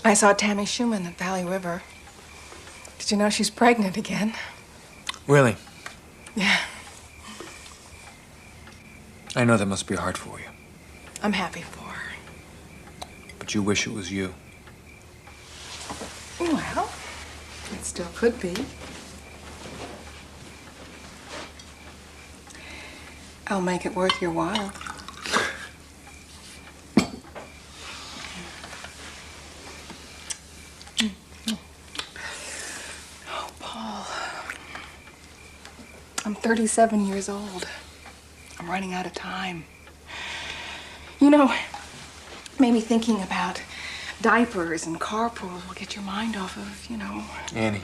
I saw Tammy Schumann at Valley River. Did you know she's pregnant again? Really? Yeah. I know that must be hard for you. I'm happy for her. But you wish it was you. Well, it still could be. I'll make it worth your while. Oh, Paul. I'm 37 years old. I'm running out of time. You know, maybe thinking about diapers and carpool will get your mind off of, you know. Annie,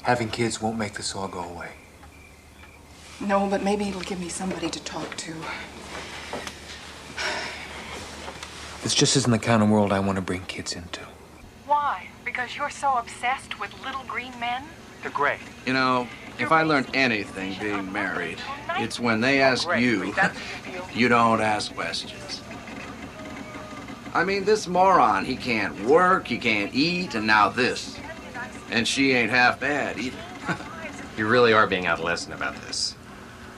having kids won't make this all go away. No, but maybe it'll give me somebody to talk to. This just isn't the kind of world I want to bring kids into. Why? Because you're so obsessed with little green men? They're great. You know, if I learned anything being married, it's when they ask you, you don't ask questions. I mean, this moron, he can't work, he can't eat, and now this. And she ain't half bad either. You really are being adolescent about this.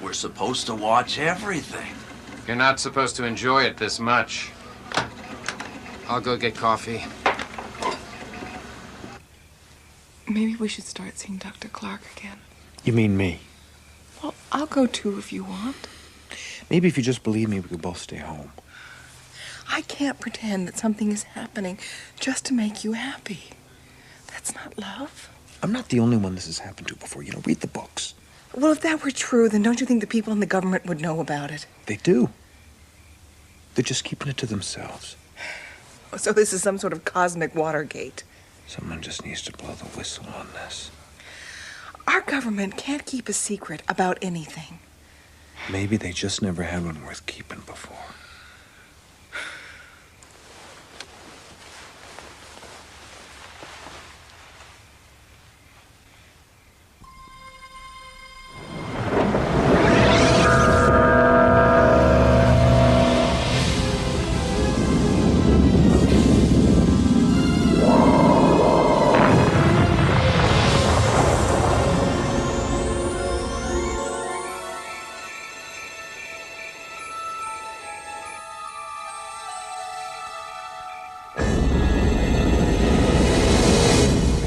We're supposed to watch everything. You're not supposed to enjoy it this much. I'll go get coffee. Maybe we should start seeing Dr. Clark again. You mean me? Well, I'll go too if you want. Maybe if you just believe me, we could both stay home. I can't pretend that something is happening just to make you happy. That's not love. I'm not the only one this has happened to before. You know, read the books. Well, if that were true, then don't you think the people in the government would know about it? They do. They're just keeping it to themselves. So this is some sort of cosmic Watergate. Someone just needs to blow the whistle on this. Our government can't keep a secret about anything. Maybe they just never had one worth keeping before.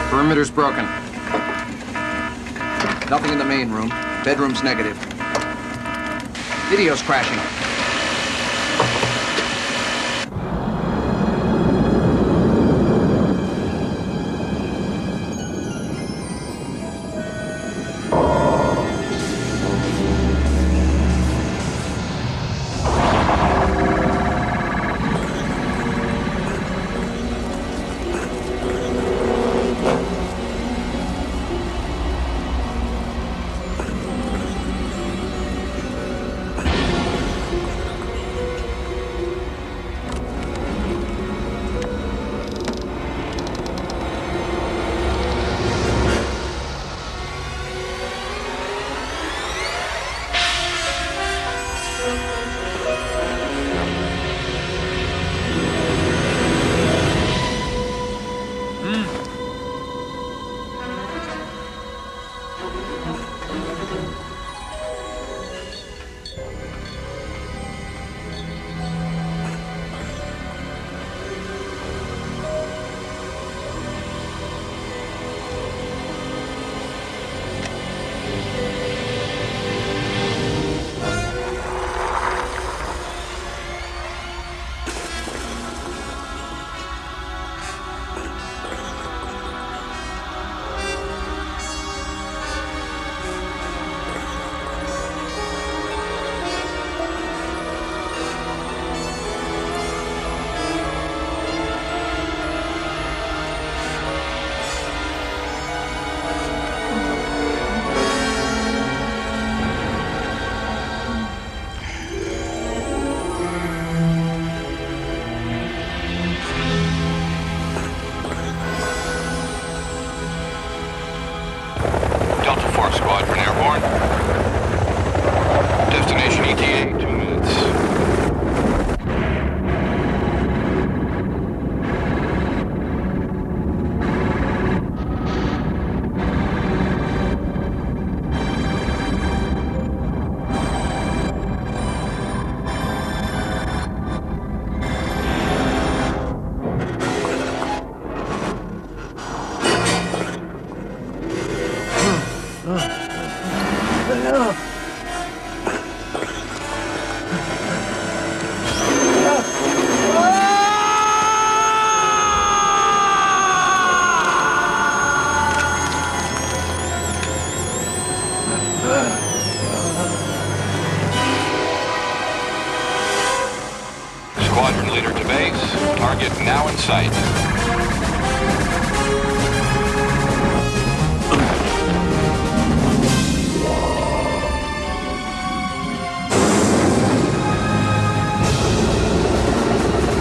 Perimeter's broken. Nothing in the main room. Bedroom's negative. Video's crashing. Squadron leader to base. Target now in sight.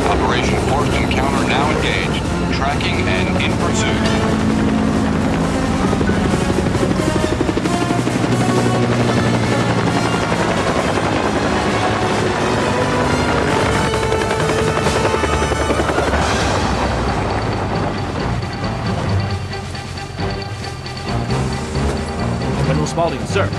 Operation Forced Encounter now engaged. Tracking and in pursuit. General Spaulding, sir.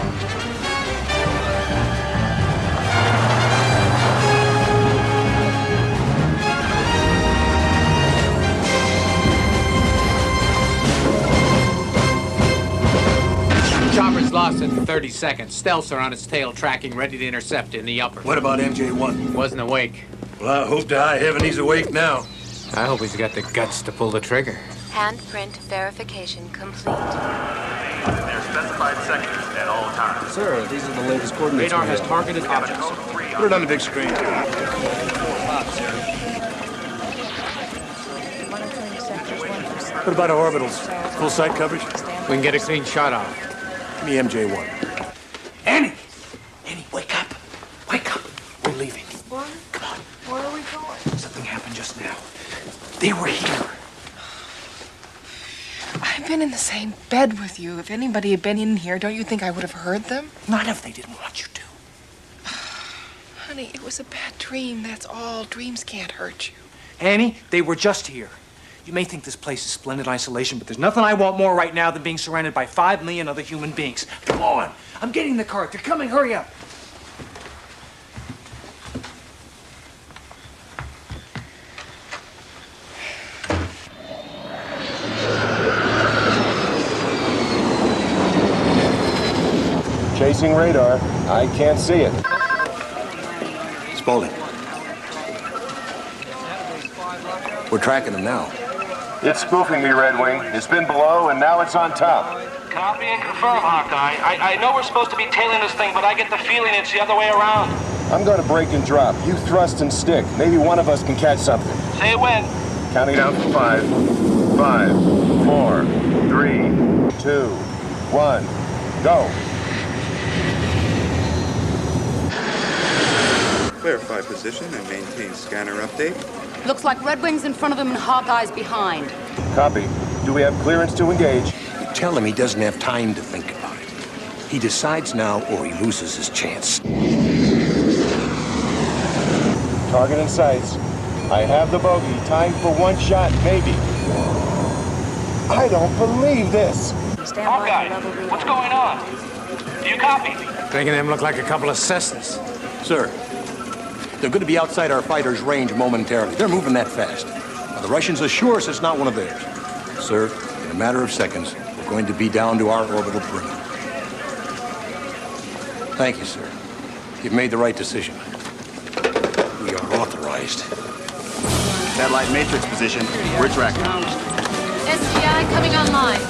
Chopper's lost in 30 seconds. Stealths are on its tail, tracking, ready to intercept in the upper. What about MJ1? Wasn't awake. Well, I hope to high heaven he's awake now. I hope he's got the guts to pull the trigger. Handprint verification complete. Their specified sectors at all times. Sir, these are the latest coordinates. Radar has targeted objects. Put it on the big screen. What about our orbitals? Full site coverage? We can get a clean shot off. Give me MJ1. Annie! Annie, wake up! Wake up! We're leaving. What? Come on. Where are we going? Something happened just now. They were here. I've been in the same bed with you. If anybody had been in here, don't you think I would have heard them? Not if they didn't want you to. Honey, it was a bad dream, that's all. Dreams can't hurt you. Annie, they were just here. You may think this place is splendid isolation, but there's nothing I want more right now than being surrounded by 5 million other human beings. Come on. I'm getting in the car. They're coming. Hurry up. Chasing radar. I can't see it. Spaulding. We're tracking them now. It's spoofing me, Red Wing. It's been below, and now it's on top. Copy and confirm, Hawkeye. I know we're supposed to be tailing this thing, but I get the feeling it's the other way around. I'm going to break and drop. You thrust and stick. Maybe one of us can catch something. Say when. Counting down from 5. 5, 4, 3, 2, 1. Go. Clarify position and maintain scanner update. Looks like Red Wing's in front of him and Hawkeye's behind. Copy. Do we have clearance to engage? Tell him he doesn't have time to think about it. He decides now or he loses his chance. Target in sights. I have the bogey. Time for one shot, maybe. I don't believe this. Hawkeye, what's going on? Do you copy? Making them look like a couple of Cessnas. Sir, they're going to be outside our fighters' range momentarily. They're moving that fast. Now, the Russians assure us it's not one of theirs. Sir, in a matter of seconds, we're going to be down to our orbital perimeter. Thank you, sir. You've made the right decision. We are authorized. Satellite matrix position. We're tracking. SGI coming online.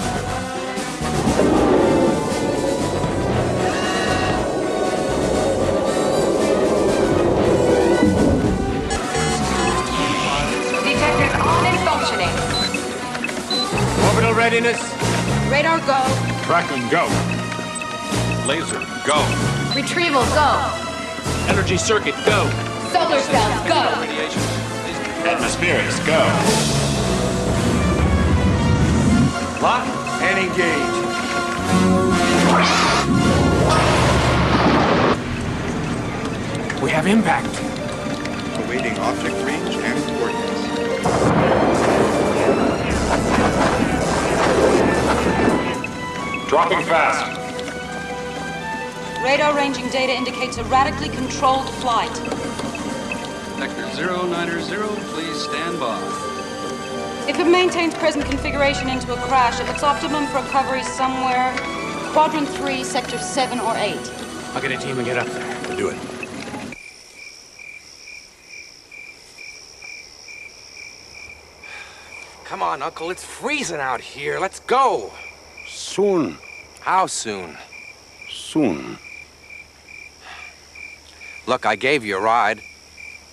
Detectors on and functioning. Orbital readiness. Radar go. Tracking go. Laser go. Retrieval go. Energy circuit, go. Solar cells go. Atmospherics, go. Lock and engage. We have impact. Awaiting object range and coordinates. Dropping fast. Radar ranging data indicates a radically controlled flight. Vector 090, please stand by. If it maintains present configuration into a crash, it looks optimum for recovery somewhere Quadrant 3, Sector 7 or 8. I'll get a team and get up there. We'll do it. Come on, Uncle, it's freezing out here. Let's go. Soon. How soon? Soon. Look, I gave you a ride,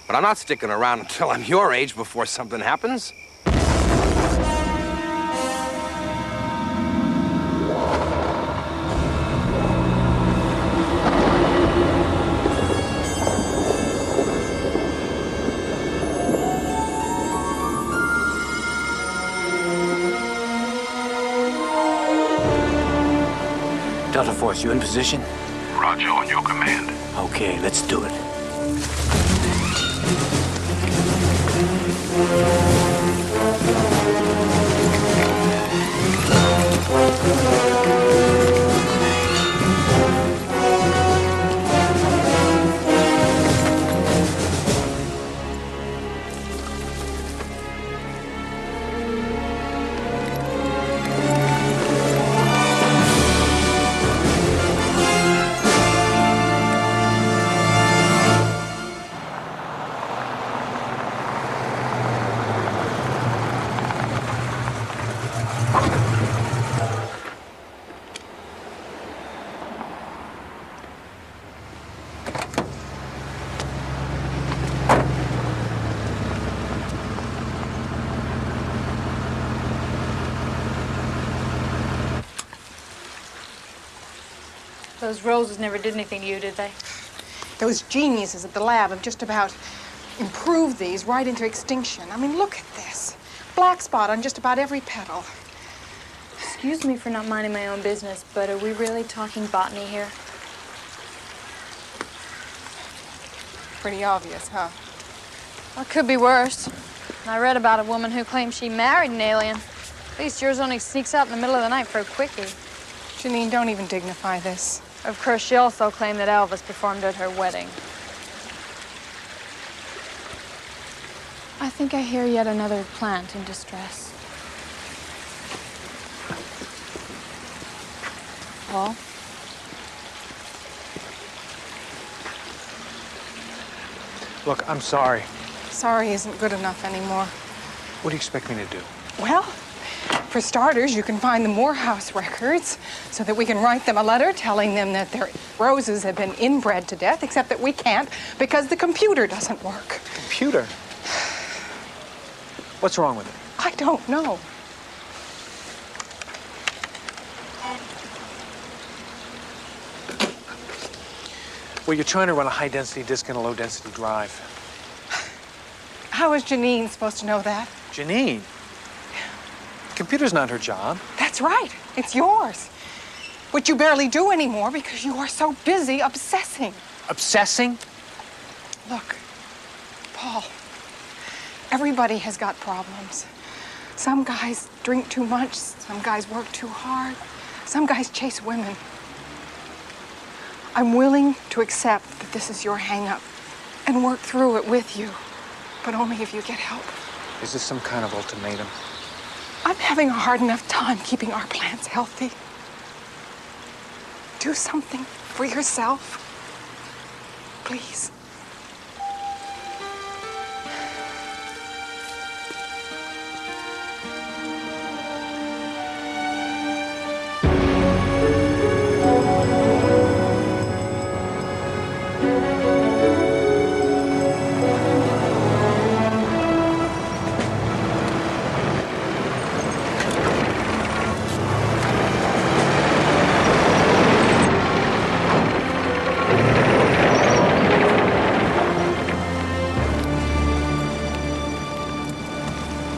but But I'm not sticking around until I'm your age before something happens. Delta Force, you in position? Roger, on your command. Okay, let's do it. Those roses never did anything to you, did they? Those geniuses at the lab have just about improved these right into extinction. I mean, look at this. Black spot on just about every petal. Excuse me for not minding my own business, but are we really talking botany here? Pretty obvious, huh? Well, it could be worse. I read about a woman who claims she married an alien. At least yours only sneaks out in the middle of the night for a quickie. Janine, don't even dignify this. Of course, she also claimed that Elvis performed at her wedding. I think I hear yet another plant in distress. Paul? Look, I'm sorry. Sorry isn't good enough anymore. What do you expect me to do? Well, for starters, you can find the Morehouse records so that we can write them a letter telling them that their roses have been inbred to death, except that we can't because the computer doesn't work. Computer? What's wrong with it? I don't know. Well, you're trying to run a high-density disk in a low-density drive. How is Janine supposed to know that? Janine? Computer's not her job. That's right. It's yours. Which you barely do anymore because you are so busy obsessing. Obsessing? Look, Paul, everybody has got problems. Some guys drink too much, some guys work too hard, some guys chase women. I'm willing to accept that this is your hang-up and work through it with you, but only if you get help. Is this some kind of ultimatum? I'm having a hard enough time keeping our plants healthy. Do something for yourself, please.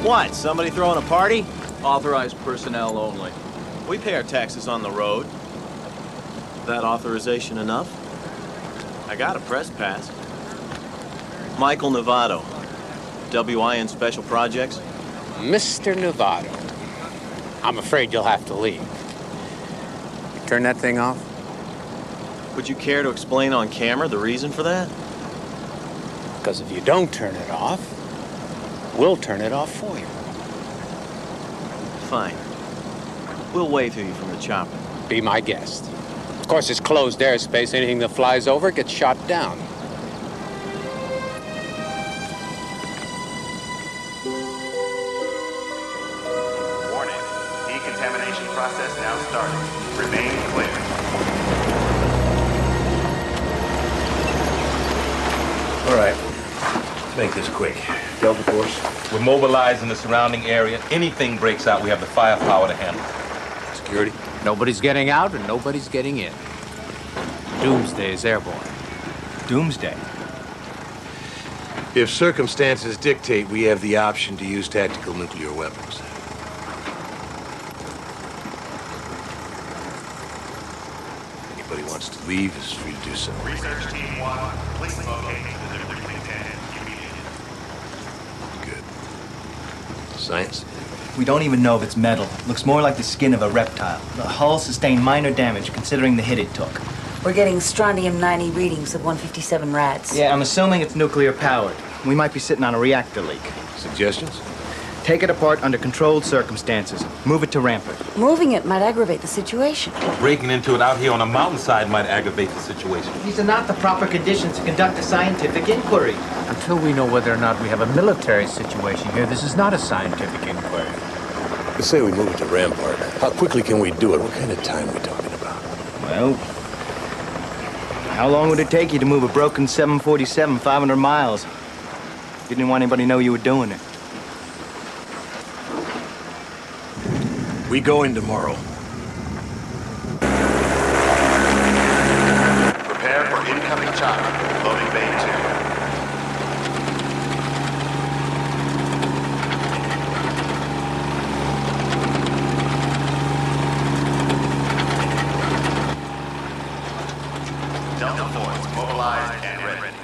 What, somebody throwing a party? Authorized personnel only. We pay our taxes on the road. That authorization enough? I got a press pass. Michael Novato, WIN Special Projects. Mr. Novato, I'm afraid you'll have to leave. Turn that thing off? Would you care to explain on camera the reason for that? Because if you don't turn it off, we'll turn it off for you. Fine. We'll wave to you from the chopper. Be my guest. Of course, it's closed airspace. Anything that flies over gets shot down. Warning. Decontamination process now started. Remain clear. All right. Make this quick. Delta Force. We're mobilized in the surrounding area. Anything breaks out, we have the firepower to handle it. Security? Nobody's getting out and nobody's getting in. Doomsday is airborne. Doomsday? If circumstances dictate, we have the option to use tactical nuclear weapons. Anybody wants to leave is free to do so. Research Team 1, please locate the debris container immediately. Good. Science? We don't even know if it's metal. Looks more like the skin of a reptile. The hull sustained minor damage considering the hit it took. We're getting strontium-90 readings of 157 rads. Yeah, I'm assuming it's nuclear powered. We might be sitting on a reactor leak. Suggestions? Take it apart under controlled circumstances. Move it to Rampart. Moving it might aggravate the situation. Breaking into it out here on a mountainside might aggravate the situation. These are not the proper conditions to conduct a scientific inquiry. Until we know whether or not we have a military situation here, this is not a scientific inquiry. Let's say we move it to Rampart. How quickly can we do it? What kind of time are we talking about? Well, how long would it take you to move a broken 747 500 miles? You didn't want anybody to know you were doing it. We go in tomorrow. Prepare for incoming chopper. Loading bay 2. Delta Force mobilized and ready.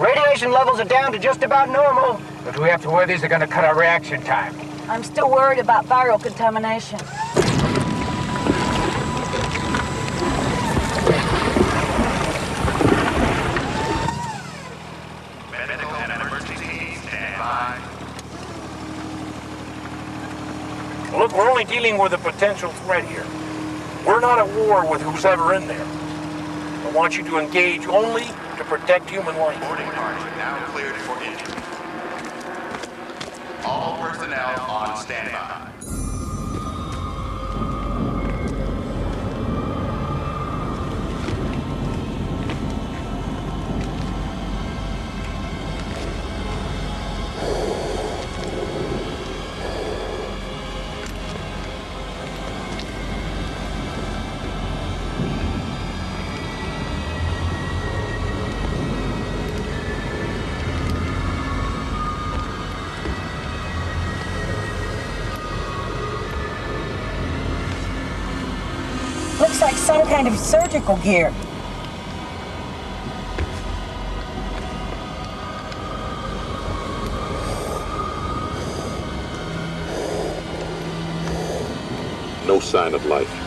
Radiation levels are down to just about normal. But we have to worry these are going to cut our reaction time. I'm still worried about viral contamination. Medical and emergency teams stand by. Look, we're only dealing with a potential threat here. We're not at war with who's ever in there. I want you to engage only to protect human life. Boarding party now cleared for entry. All personnel on standby. Looks like some kind of surgical gear. No sign of life.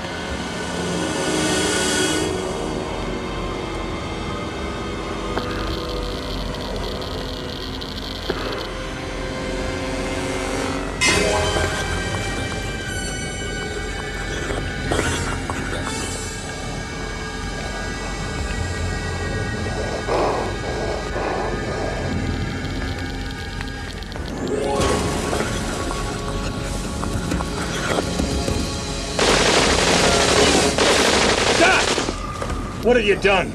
What have you done?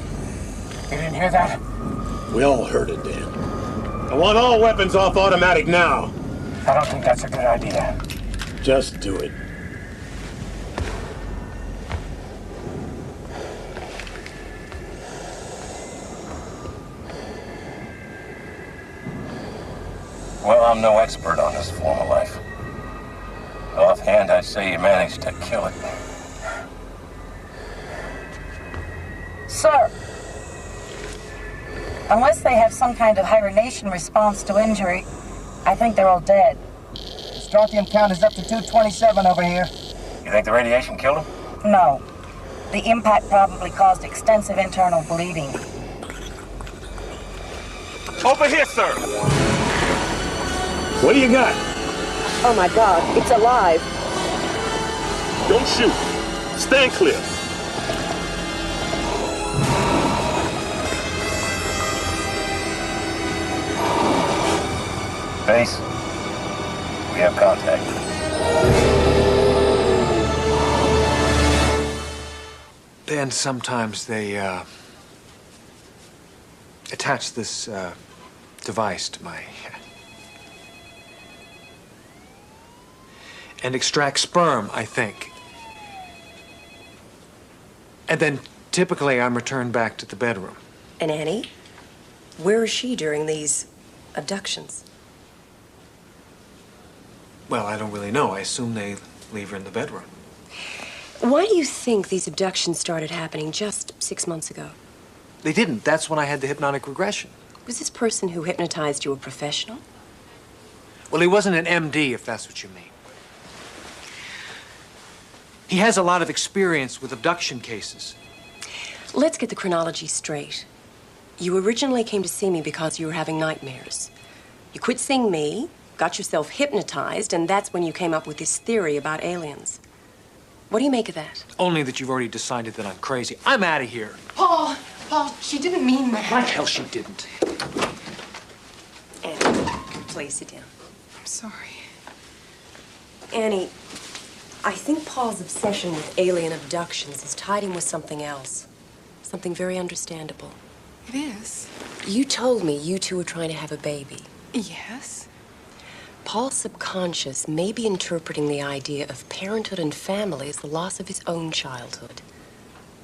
You didn't hear that? We all heard it, Dan. I want all weapons off automatic now. I don't think that's a good idea. Just do it. Well, I'm no expert on this form of life. Offhand, I'd say you managed to kill it. Sir, unless they have some kind of hibernation response to injury, I think they're all dead. The strontium count is up to 227 over here. You think the radiation killed him? No. The impact probably caused extensive internal bleeding. Over here, sir. What do you got? Oh my God, it's alive. Don't shoot. Stand clear. Base, we have contact. then sometimes they attach this device to my head and extract sperm, I think. And then typically I'm returned back to the bedroom. And Annie, where is she during these abductions? Well, I don't really know. I assume they leave her in the bedroom. Why do you think these abductions started happening just 6 months ago? They didn't. That's when I had the hypnotic regression. Was this person who hypnotized you a professional? Well, he wasn't an MD, if that's what you mean. He has a lot of experience with abduction cases. Let's get the chronology straight. You originally came to see me because you were having nightmares. You quit seeing me, got yourself hypnotized, and that's when you came up with this theory about aliens. What do you make of that? Only that you've already decided that I'm crazy. I'm out of here. Paul, she didn't mean that. Like hell she didn't. Annie, please sit down. I'm sorry. Annie, I think Paul's obsession with alien abductions has tied him with something else. Something very understandable. It is. You told me you two were trying to have a baby. Yes. Paul's subconscious may be interpreting the idea of parenthood and family as the loss of his own childhood.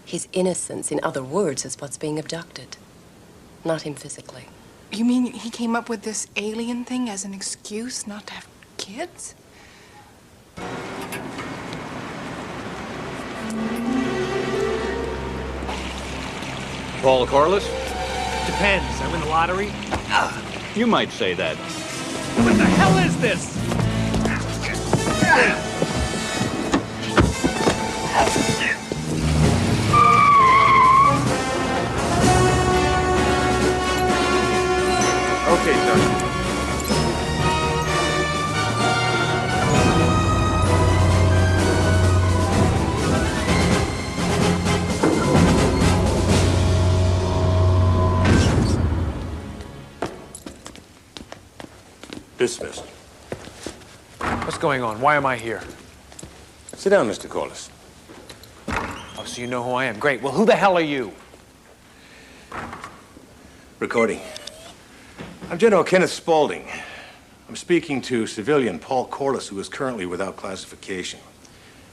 His innocence, in other words, is what's being abducted. Not him physically. You mean he came up with this alien thing as an excuse not to have kids? Paul Corliss? Depends. I win the lottery? You might say that. What the hell is this? Okay, Sergeant. Dismissed. What's going on? Why am I here? Sit down, Mr. Corliss. Oh, so you know who I am. Great. Well, who the hell are you? Recording. I'm General Kenneth Spaulding. I'm speaking to civilian Paul Corliss, who is currently without classification.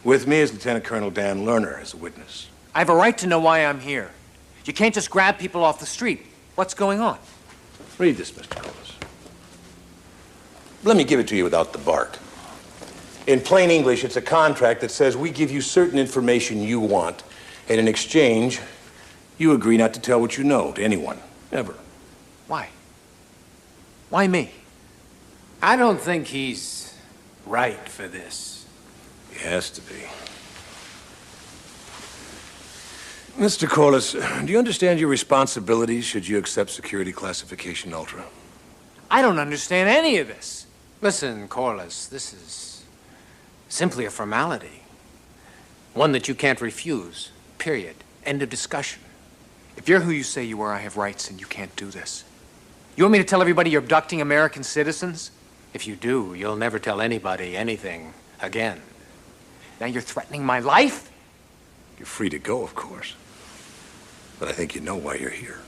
With me is Lieutenant Colonel Dan Lerner as a witness. I have a right to know why I'm here. You can't just grab people off the street. What's going on? Read this, Mr. Corliss. Let me give it to you without the bark. In plain English, it's a contract that says we give you certain information you want, and in exchange, you agree not to tell what you know to anyone, ever. Why? Why me? I don't think he's right for this. He has to be. Mr. Corliss, do you understand your responsibilities should you accept security classification ultra? I don't understand any of this. Listen, Corliss, this is simply a formality. One that you can't refuse. Period. End of discussion. If you're who you say you are, I have rights and you can't do this. You want me to tell everybody you're abducting American citizens? If you do, you'll never tell anybody anything again. Now you're threatening my life? You're free to go, of course. But I think you know why you're here.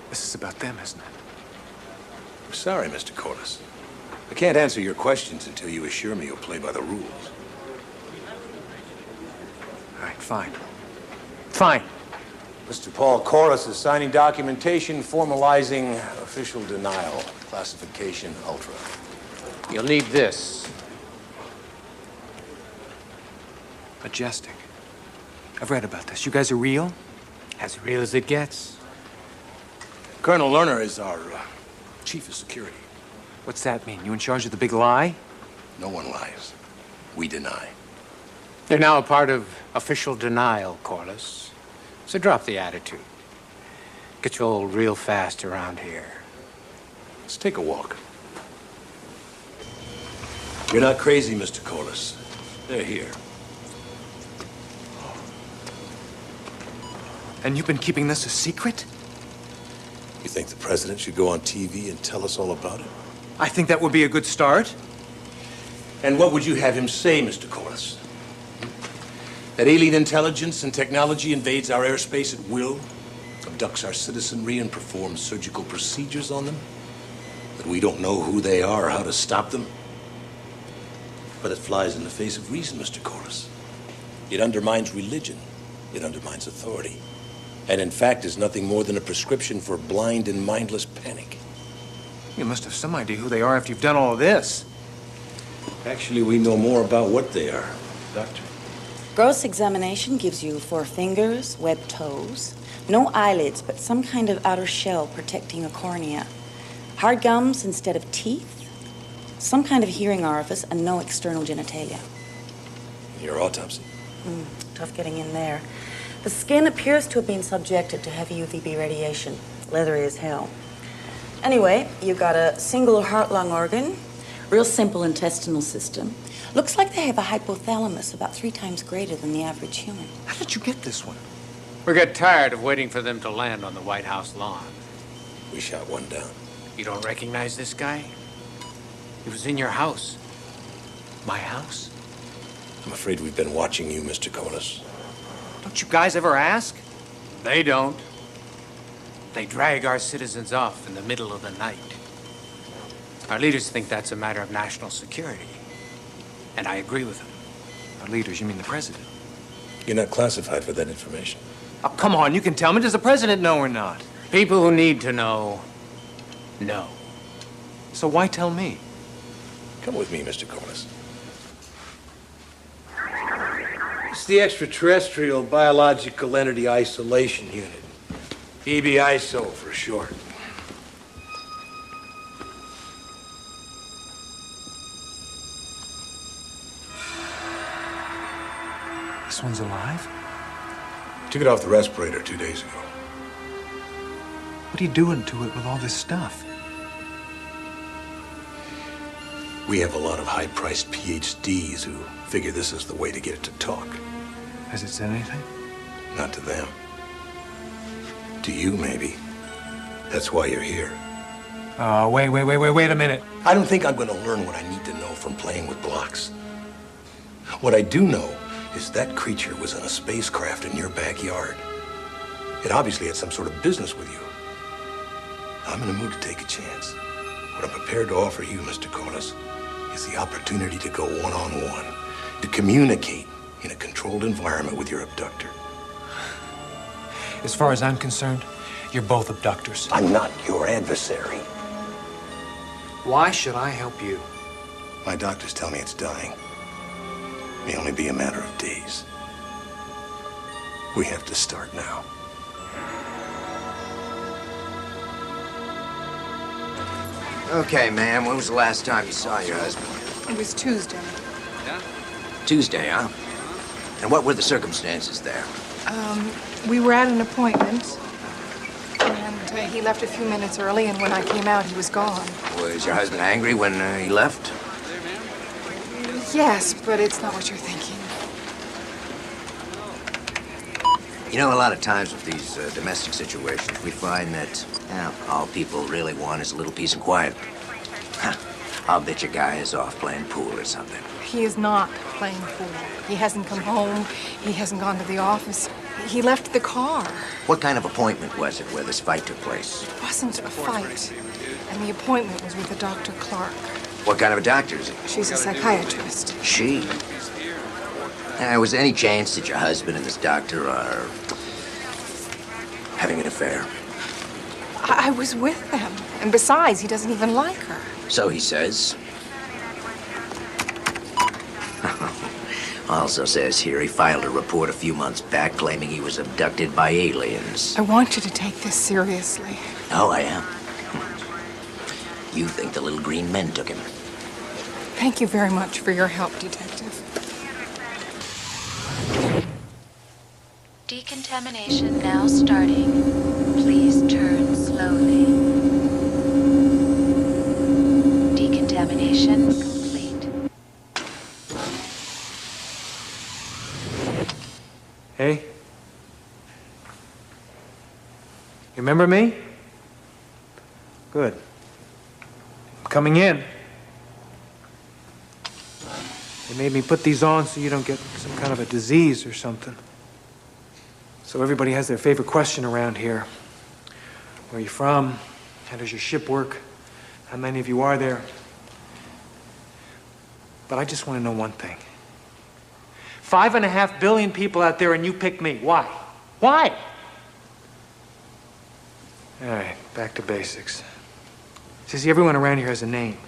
This is about them, isn't it? I'm sorry, Mr. Corliss. I can't answer your questions until you assure me you'll play by the rules. All right, fine. Fine. Mr. Paul Corliss is signing documentation formalizing official denial, classification ultra. You'll need this. Majestic. I've read about this. You guys are real? As real as it gets. Colonel Lerner is our chief of security. What's that mean? You in charge of the big lie? No one lies. We deny. You're now a part of official denial, Corliss. So drop the attitude. Get you old real fast around here. Let's take a walk. You're not crazy, Mr. Corliss. They're here. And you've been keeping this a secret? You think the president should go on TV and tell us all about it? I think that would be a good start. And what would you have him say, Mr. Corliss? That alien intelligence and technology invades our airspace at will, abducts our citizenry, and performs surgical procedures on them? That we don't know who they are or how to stop them? But it flies in the face of reason, Mr. Corliss. It undermines religion. It undermines authority. And in fact is nothing more than a prescription for blind and mindless panic. You must have some idea who they are after you've done all of this. Actually, we know more about what they are, Doctor. Gross examination gives you 4 fingers, webbed toes, no eyelids, but some kind of outer shell protecting a cornea, hard gums instead of teeth, some kind of hearing orifice, and no external genitalia. Your autopsy? Tough getting in there. The skin appears to have been subjected to heavy UVB radiation, leathery as hell. Anyway, you got a single heart-lung organ, real simple intestinal system. Looks like they have a hypothalamus about 3 times greater than the average human. How did you get this one? We got tired of waiting for them to land on the White House lawn. We shot one down. You don't recognize this guy? He was in your house. My house? I'm afraid we've been watching you, Mr. Corliss. Don't you guys ever ask? They don't. They drag our citizens off in the middle of the night. Our leaders think that's a matter of national security. And I agree with them. Our leaders, you mean the president? You're not classified for that information. Oh, come on, you can tell me. Does the president know or not? People who need to know, know. So why tell me? Come with me, Mr. Corliss. It's the Extraterrestrial Biological Entity Isolation Unit. EBISO for short. This one's alive? Took it off the respirator 2 days ago. What are you doing to it with all this stuff? We have a lot of high-priced PhDs who figure this is the way to get it to talk. Has it said anything? Not to them. To you, maybe. That's why you're here. Oh, wait a minute. I don't think I'm going to learn what I need to know from playing with blocks. What I do know is that creature was on a spacecraft in your backyard. It obviously had some sort of business with you. I'm in a mood to take a chance. What I'm prepared to offer you, Mr. Corliss, is the opportunity to go one-on-one, to communicate in a controlled environment with your abductor. As far as I'm concerned, you're both abductors. I'm not your adversary. Why should I help you? My doctors tell me it's dying. May only be a matter of days. We have to start now. Okay, ma'am, when was the last time you saw your husband? It was Tuesday. Tuesday, huh? And what were the circumstances there? We were at an appointment, and he left a few minutes early, and when I came out, he was gone. Was your husband angry when he left? Yes, but it's not what you're thinking. You know, a lot of times with these domestic situations, we find that all people really want is a little peace and quiet. I'll bet your guy is off playing pool or something. He is not playing pool. He hasn't come home. He hasn't gone to the office. He left the car. What kind of appointment was it where this fight took place? It wasn't a fight. And the appointment was with a Dr. Clark. What kind of a doctor is he? She's a psychiatrist. She? Was there any chance that your husband and this doctor are having an affair? I was with them. And besides, he doesn't even like her. So he says. Also says here he filed a report a few months back claiming he was abducted by aliens. I want you to take this seriously. Oh, I am. You think the little green men took him? Thank you very much for your help, Detective. Decontamination now starting. Please turn slowly. Decontamination complete. Hey? You remember me? Good. I'm coming in. They made me put these on so you don't get some kind of a disease or something. So everybody has their favorite question around here. Where are you from? How does your ship work? How many of you are there? But I just want to know one thing. 5.5 billion people out there and you pick me. Why? Why? All right, back to basics. See, everyone around here has a name.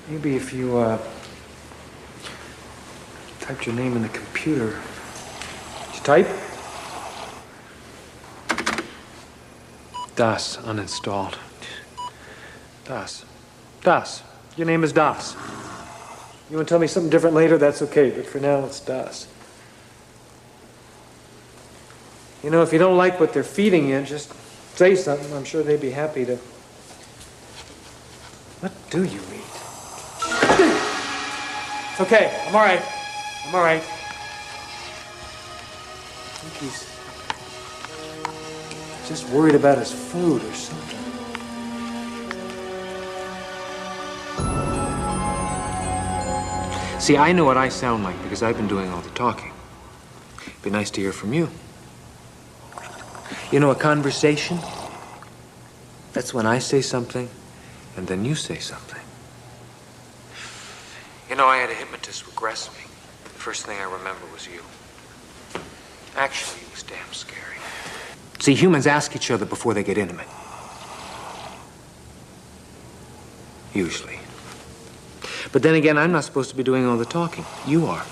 Maybe if you, typed your name in the computer. Did you type? Das, uninstalled. Das. Das. Your name is Das. You want to tell me something different later? That's okay, but for now, it's Das. You know, if you don't like what they're feeding you, just say something. I'm sure they'd be happy to. What do you eat? It's okay. I'm all right. I'm all right. I think he's just worried about his food or something. See, I know what I sound like because I've been doing all the talking. It'd be nice to hear from you. You know, a conversation, that's when I say something and then you say something. You know, I had a hypnotist regress me. The first thing I remember was you. Actually, it was damn scary. See, humans ask each other before they get intimate. Usually. But then again, I'm not supposed to be doing all the talking. You are.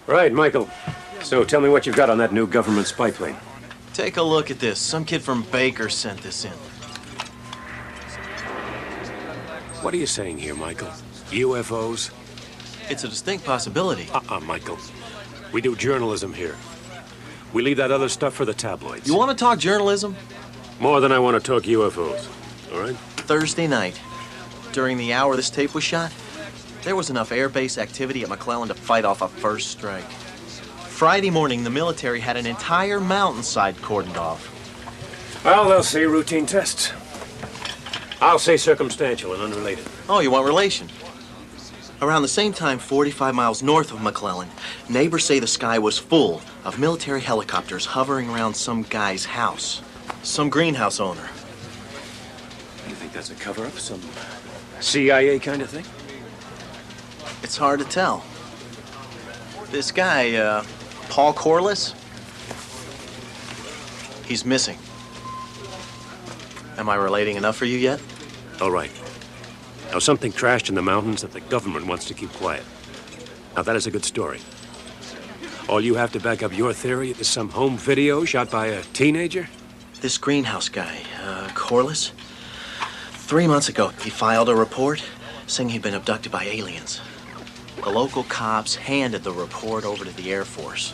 Right, Michael. So tell me what you've got on that new government spy plane. Take a look at this. Some kid from Baker sent this in. What are you saying here, Michael? UFOs? It's a distinct possibility. Michael. We do journalism here. We leave that other stuff for the tabloids. You want to talk journalism? More than I want to talk UFOs, all right? Thursday night, during the hour this tape was shot, there was enough airbase activity at McClellan to fight off a first strike. Friday morning, the military had an entire mountainside cordoned off. Well, they'll say routine tests. I'll say circumstantial and unrelated. Oh, you want relation? Around the same time, 45 miles north of McClellan, neighbors say the sky was full of military helicopters hovering around some guy's house. Some greenhouse owner. You think that's a cover-up? Some CIA kind of thing? It's hard to tell. This guy, Paul Corliss, he's missing. Am I relating enough for you yet? All right. Now, something crashed in the mountains that the government wants to keep quiet. Now, that is a good story. All you have to back up your theory is some home video shot by a teenager? This greenhouse guy, Corliss, 3 months ago, he filed a report saying he'd been abducted by aliens. The local cops handed the report over to the Air Force.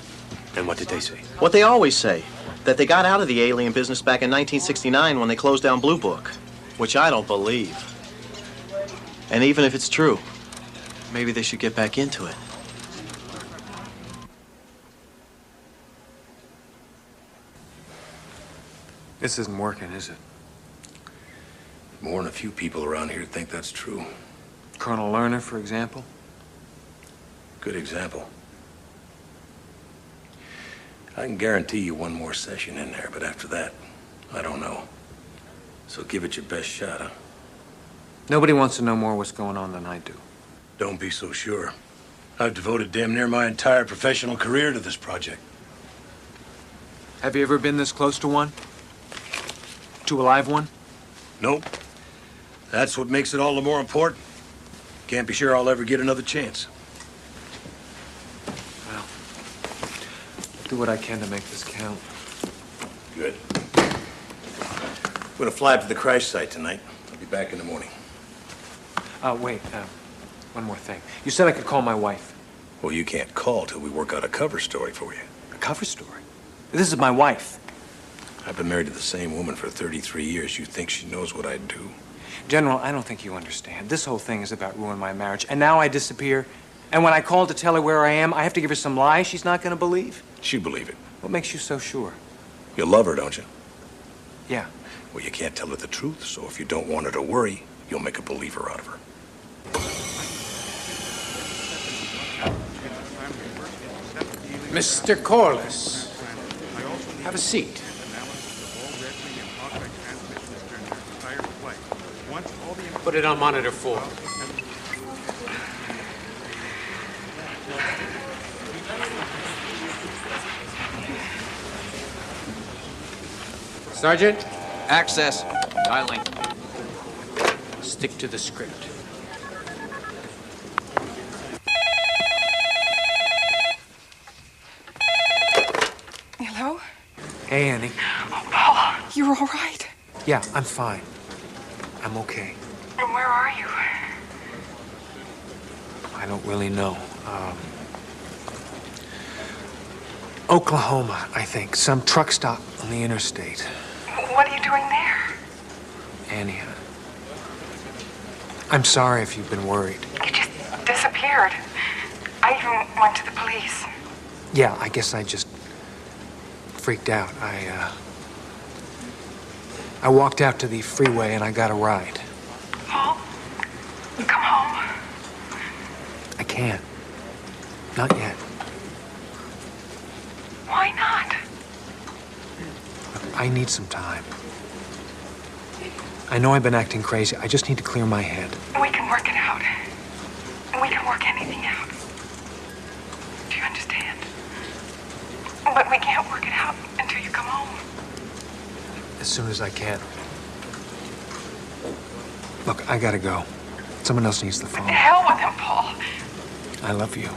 And what did they say? What they always say, that they got out of the alien business back in 1969 when they closed down Blue Book, which I don't believe. And even if it's true, maybe they should get back into it. This isn't working, is it? More than a few people around here think that's true. Colonel Lerner, for example? Good example. I can guarantee you one more session in there, but after that, I don't know. So give it your best shot, huh? Nobody wants to know more what's going on than I do. Don't be so sure. I've devoted damn near my entire professional career to this project. Have you ever been this close to one? To a live one? Nope. That's what makes it all the more important. Can't be sure I'll ever get another chance. Well, do what I can to make this count. Good. I'm gonna fly up to the crash site tonight. I'll be back in the morning. Wait, one more thing. You said I could call my wife. Well, you can't call till we work out a cover story for you. A cover story? This is my wife. I've been married to the same woman for 33 years. You think she knows what I do? General, I don't think you understand. This whole thing is about ruining my marriage. And now I disappear. And when I call to tell her where I am, I have to give her some lie she's not going to believe. She'd believe it. What makes you so sure? You love her, don't you? Yeah. Well, you can't tell her the truth, so if you don't want her to worry, you'll make a believer out of her. Mr. Corliss, have a seat. Put it on monitor 4. Sergeant? Access. Dialing. Stick to the script. Hello? Hey, Annie. Oh, Paul, you're all right? Yeah, I'm fine. I'm okay. And where are you? I don't really know. Oklahoma, I think. Some truck stop on the interstate. What are you doing there? Annie, I'm sorry if you've been worried. You just disappeared. I even went to the police. Yeah, I guess I just freaked out. I walked out to the freeway and I got a ride. Paul, you come home. I can't. Not yet. Why not? I need some time. I know I've been acting crazy. I just need to clear my head. We can work it out. We can work anything out. Do you understand? But we can't work it out until you come home. As soon as I can. Look, I gotta go. Someone else needs the phone. To hell with him, Paul. I love you.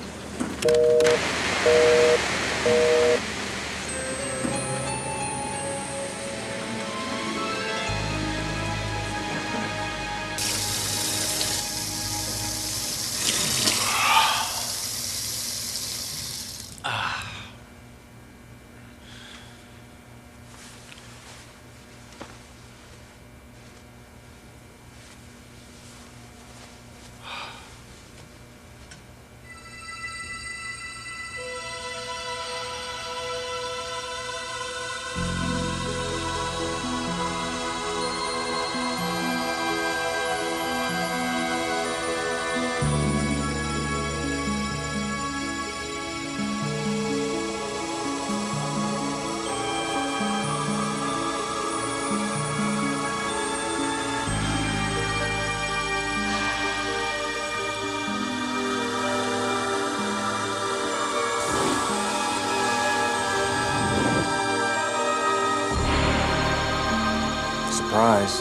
Surprise.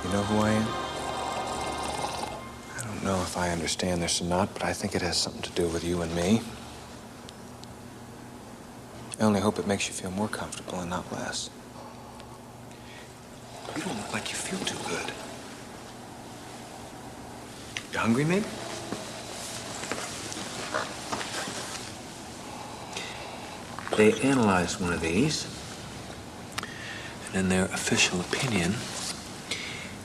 You know who I am? I don't know if I understand this or not, but I think it has something to do with you and me. I only hope it makes you feel more comfortable and not less. You don't look like you feel too good. You hungry, maybe? They analyzed one of these, and in their official opinion,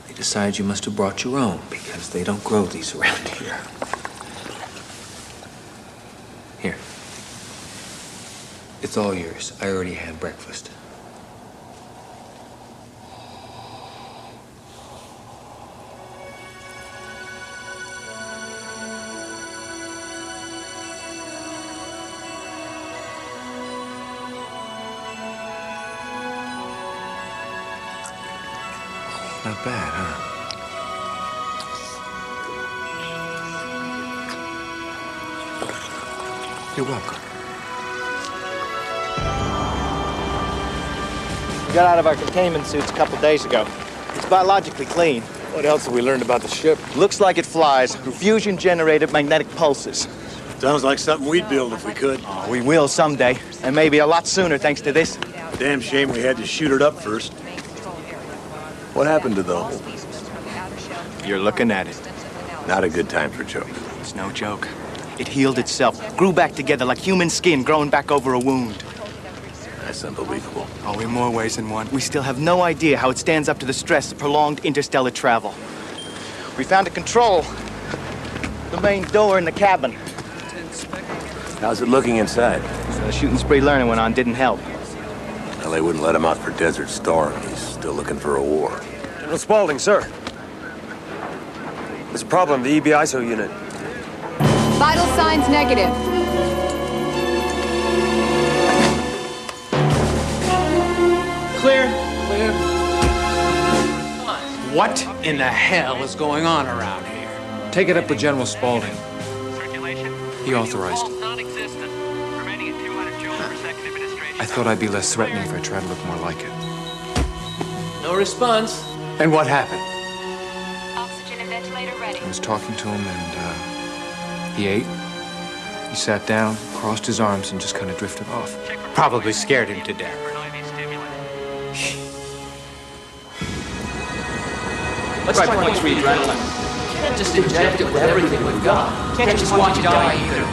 they decided you must have brought your own because they don't grow these around here. Here. It's all yours. I already had breakfast. Not bad, huh? You're welcome. We got out of our containment suits a couple days ago. It's biologically clean. What else have we learned about the ship? Looks like it flies through fusion-generated magnetic pulses. Sounds like something we'd build if we could. Oh, we will someday, and maybe a lot sooner thanks to this. Damn shame we had to shoot it up first. What happened to the hole? You're looking at it. Not a good time for joking. It's no joke. It healed itself, grew back together like human skin growing back over a wound. That's unbelievable. Oh, in more ways than one. We still have no idea how it stands up to the stress of prolonged interstellar travel. We found a control. The main door in the cabin. How's it looking inside? So the shooting spree learning went on didn't help. Well, they wouldn't let him out for Desert Storm. He's still looking for a war. General Spaulding, sir. There's a problem in the EBISO unit. Vital signs negative. Clear. Clear. What in the hell is going on around here? Take it up with General Spaulding. He authorized it. I thought I'd be less threatening if I tried to look more like it. No response. And what happened? Oxygen and ventilator ready. I was talking to him and, he ate. He sat down, crossed his arms, and just kind of drifted off. Probably scared him to death. Let's try point 3 adrenaline. Can't just inject it with everything we've got. Can't just watch you die either.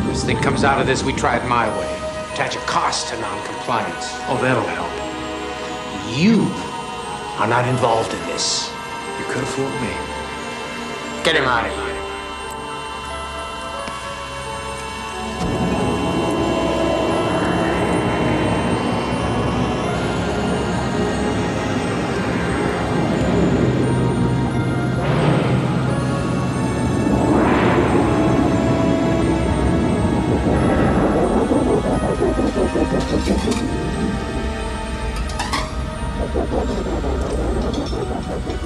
This thing comes out of this, we try it my way. Attach a cost to non-compliance. Oh, that'll help. You are not involved in this. You could have fooled me. Get him out of here.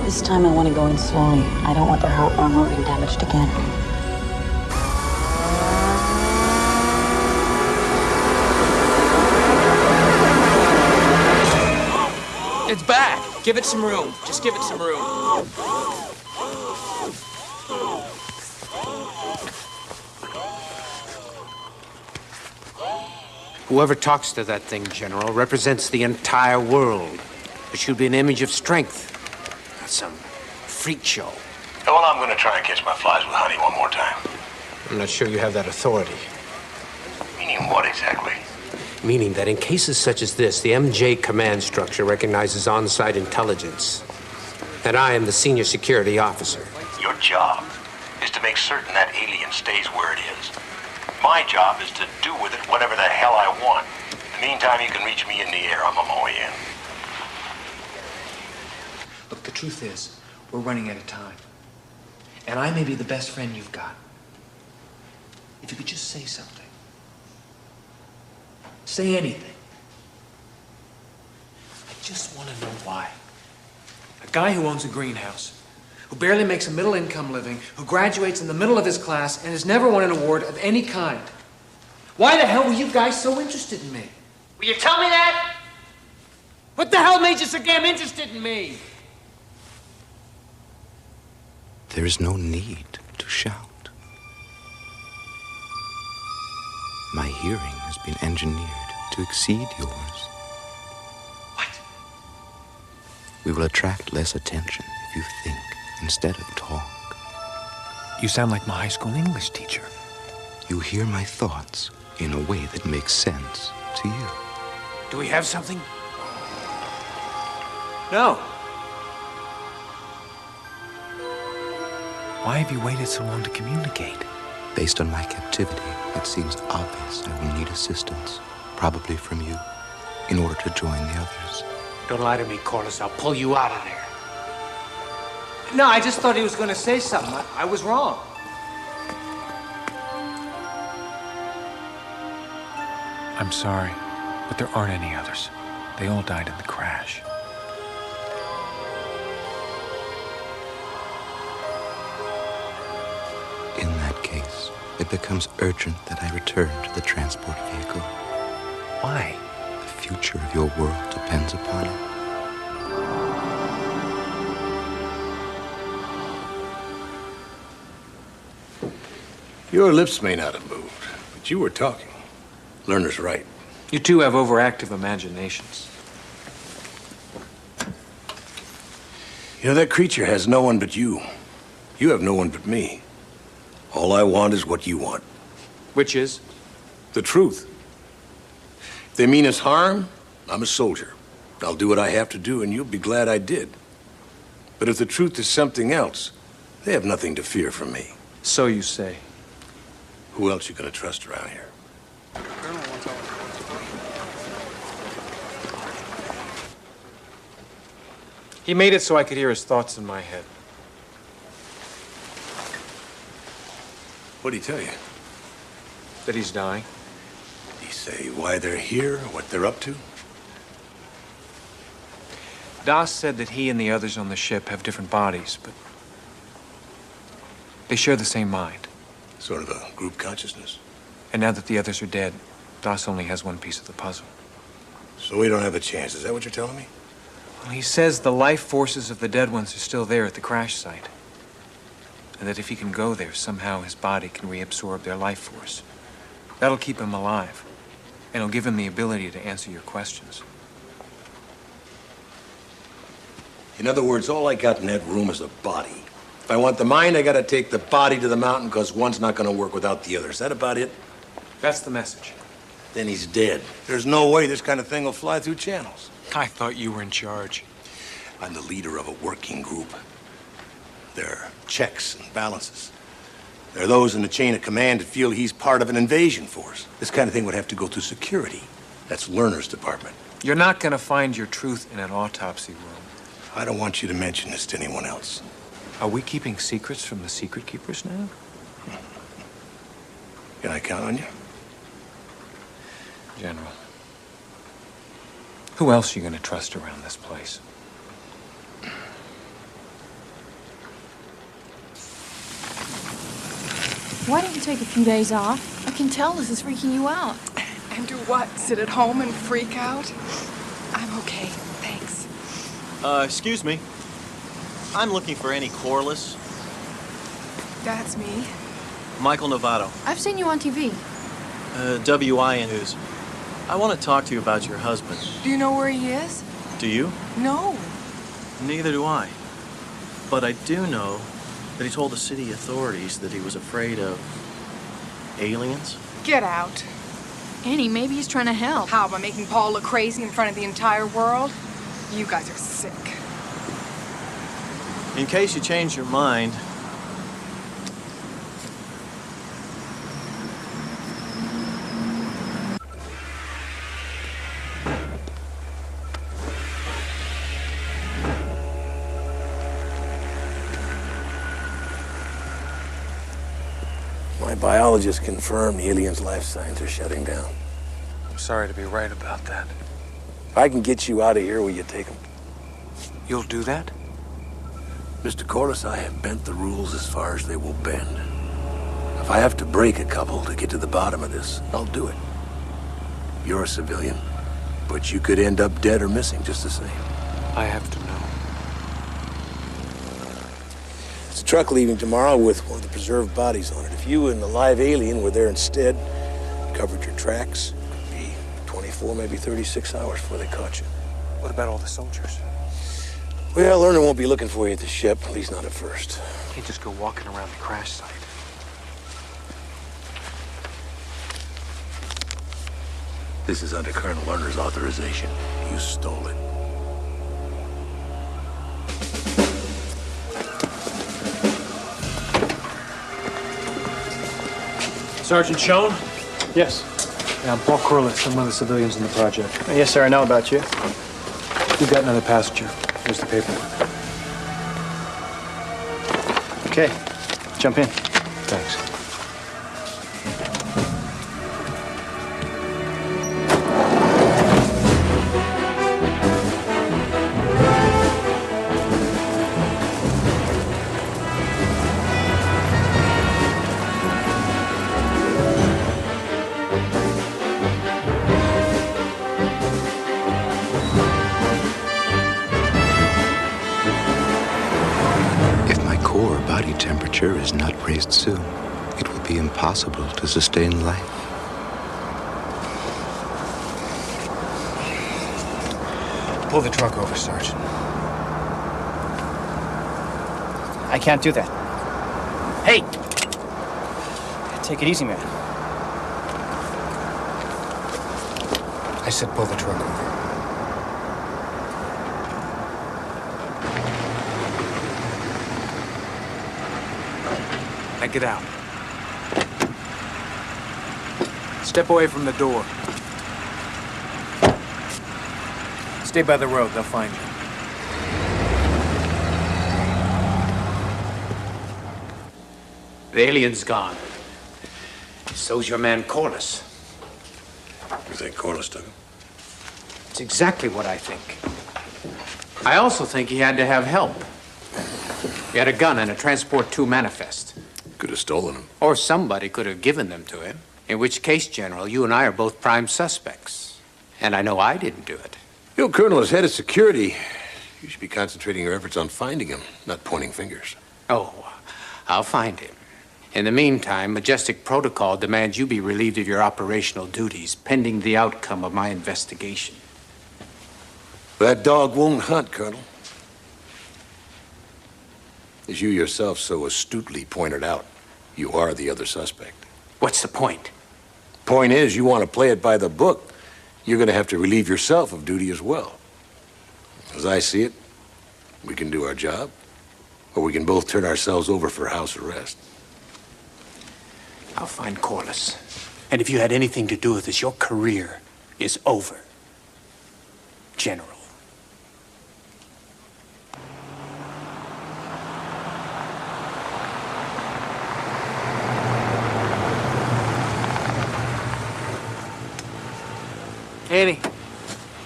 This time I want to go in slowly. I don't want the heart lung organ damaged again. It's back. Give it some room. Just give it some room. Whoever talks to that thing, General, represents the entire world. It should be an image of strength, not some freak show. Well, I'm going to try and catch my flies with honey one more time. I'm not sure you have that authority. Meaning what exactly? Meaning that in cases such as this, the MJ command structure recognizes on-site intelligence. And I am the senior security officer. Your job is to make certain that alien stays where it is. My job is to do with it whatever the hell I want. In the meantime, you can reach me in the air. I'm on my way in. Look, the truth is, we're running out of time. And I may be the best friend you've got. If you could just say something. Say anything. I just want to know why. A guy who owns a greenhouse, who barely makes a middle-income living, who graduates in the middle of his class and has never won an award of any kind. Why the hell were you guys so interested in me? Will you tell me that? What the hell made you so damn interested in me? There is no need to shout. My hearing has been engineered to exceed yours. What? We will attract less attention if you think instead of talk. You sound like my high school English teacher. You hear my thoughts in a way that makes sense to you. Do we have something? No. Why have you waited so long to communicate? Based on my captivity, it seems obvious I will need assistance, probably from you, in order to join the others. Don't lie to me, Corliss. I'll pull you out of there. No, I just thought he was going to say something. I was wrong. I'm sorry, but there aren't any others. They all died in the crash. In that case, it becomes urgent that I return to the transport vehicle. Why? The future of your world depends upon it. Your lips may not have moved, but you were talking. Lerner's right. You two have overactive imaginations. You know, that creature has no one but you. You have no one but me. All I want is what you want. Which is? The truth. If they mean us harm, I'm a soldier. I'll do what I have to do, and you'll be glad I did. But if the truth is something else, they have nothing to fear from me. So you say. Who else you gonna trust around here? He made it so I could hear his thoughts in my head. What'd he tell you? That he's dying. Did he say why they're here, what they're up to? Das said that he and the others on the ship have different bodies, but they share the same mind. Sort of a group consciousness. And now that the others are dead, Das only has one piece of the puzzle. So we don't have a chance, is that what you're telling me? Well, he says the life forces of the dead ones are still there at the crash site. And that if he can go there, somehow his body can reabsorb their life force. That'll keep him alive. And it'll give him the ability to answer your questions. In other words, all I got in that room is a body. If I want the mind, I gotta take the body to the mountain because one's not gonna work without the other. Is that about it? That's the message. Then he's dead. There's no way this kind of thing will fly through channels. I thought you were in charge. I'm the leader of a working group. There are checks and balances. There are those in the chain of command that feel he's part of an invasion force. This kind of thing would have to go through security. That's Lerner's department. You're not gonna find your truth in an autopsy room. I don't want you to mention this to anyone else. Are we keeping secrets from the secret keepers now? Can I count on you? General. Who else are you gonna trust around this place? Why don't you take a few days off? I can tell this is freaking you out. And do what? Sit at home and freak out? I'm okay, thanks. Excuse me. I'm looking for any coreless. That's me. Michael Novato. I've seen you on TV. WIN News. I want to talk to you about your husband. Do you know where he is? Do you? No. Neither do I. But I do know that he told the city authorities that he was afraid of aliens. Get out. Annie, maybe he's trying to help. How, by making Paul look crazy in front of the entire world? You guys are sick. In case you change your mind, My biologist confirmed the aliens' life signs are shutting down. I'm sorry to be right about that. If I can get you out of here, will you take them? You'll do that? Mr. Corliss, I have bent the rules as far as they will bend. If I have to break a couple to get to the bottom of this, I'll do it. You're a civilian, but you could end up dead or missing just the same. I have to know. It's a truck leaving tomorrow with one of the preserved bodies on it. If you and the live alien were there instead, covered your tracks, it could be 24, maybe 36 hours before they caught you. What about all the soldiers? Well, Lerner won't be looking for you at the ship, at least not at first. Can't just go walking around the crash site. This is under Colonel Lerner's authorization. You stole it. Sergeant Schoen? Yes. Yeah, I'm Paul Corliss. I'm one of the civilians in the project. Yes, sir, I know about you. We've got another passenger. Here's the paperwork. Okay, jump in. Thanks. Is not raised soon, it will be impossible to sustain life. Pull the truck over, Sergeant. I can't do that. Hey! Take it easy, man. I said pull the truck over. Now get out. Step away from the door. Stay by the road, they'll find you. The alien's gone. So's your man Corliss. You think Corliss took him? It's exactly what I think. I also think he had to have help. He had a gun and a Transport 2 manifest. Could have stolen them. Or somebody could have given them to him. In which case, General, you and I are both prime suspects. And I know I didn't do it. You know, Colonel, as head of security, you should be concentrating your efforts on finding him, not pointing fingers. Oh, I'll find him. In the meantime, Majestic Protocol demands you be relieved of your operational duties, pending the outcome of my investigation. That dog won't hunt, Colonel. As you yourself so astutely pointed out, you are the other suspect. What's the point? Point is, you want to play it by the book. You're going to have to relieve yourself of duty as well. As I see it, we can do our job, or we can both turn ourselves over for house arrest. I'll find Corliss. And if you had anything to do with this, your career is over. General. Annie,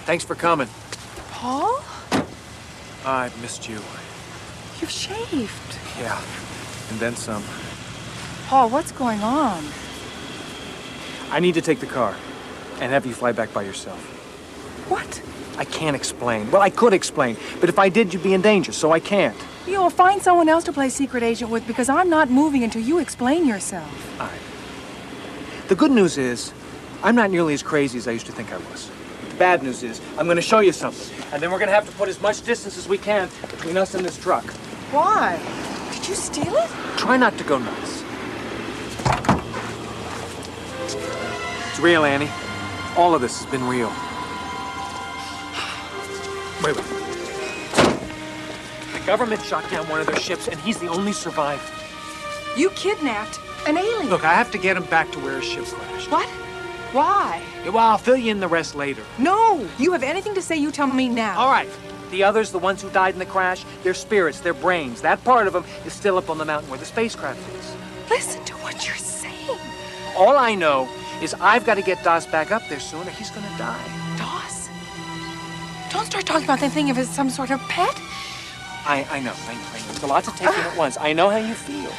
thanks for coming. Paul? I missed you. You've shaved. Yeah, and then some. Paul, what's going on? I need to take the car and have you fly back by yourself. What? I can't explain. Well, I could explain, but if I did, you'd be in danger, so I can't. You'll find someone else to play secret agent with because I'm not moving until you explain yourself. All right. The good news is, I'm not nearly as crazy as I used to think I was. The bad news is, I'm going to show you something, and then we're going to have to put as much distance as we can between us and this truck. Why? Did you steal it? Try not to go nuts. It's real, Annie. All of this has been real. Wait. The government shot down one of their ships, and he's the only survivor. You kidnapped an alien. Look, I have to get him back to where his ship crashed. What? Why? Yeah, well, I'll fill you in the rest later. No! You have anything to say, you tell me now. All right. The others, the ones who died in the crash, their spirits, their brains, that part of them is still up on the mountain where the spacecraft is. Listen to what you're saying. All I know is I've got to get Das back up there soon or he's going to die. Das? Don't start talking about that thing if it's some sort of pet. I know. It's a lot to take in at once. I know how you feel.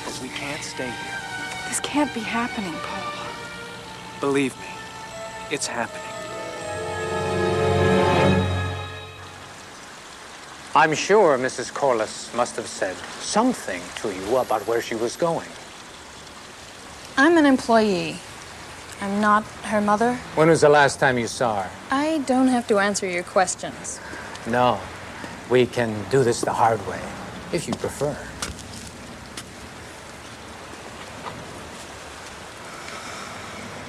But we can't stay here. This can't be happening, Paul. Believe me, it's happening. I'm sure Mrs. Corliss must have said something to you about where she was going. I'm an employee. I'm not her mother. When was the last time you saw her? I don't have to answer your questions. No. We can do this the hard way, if you prefer.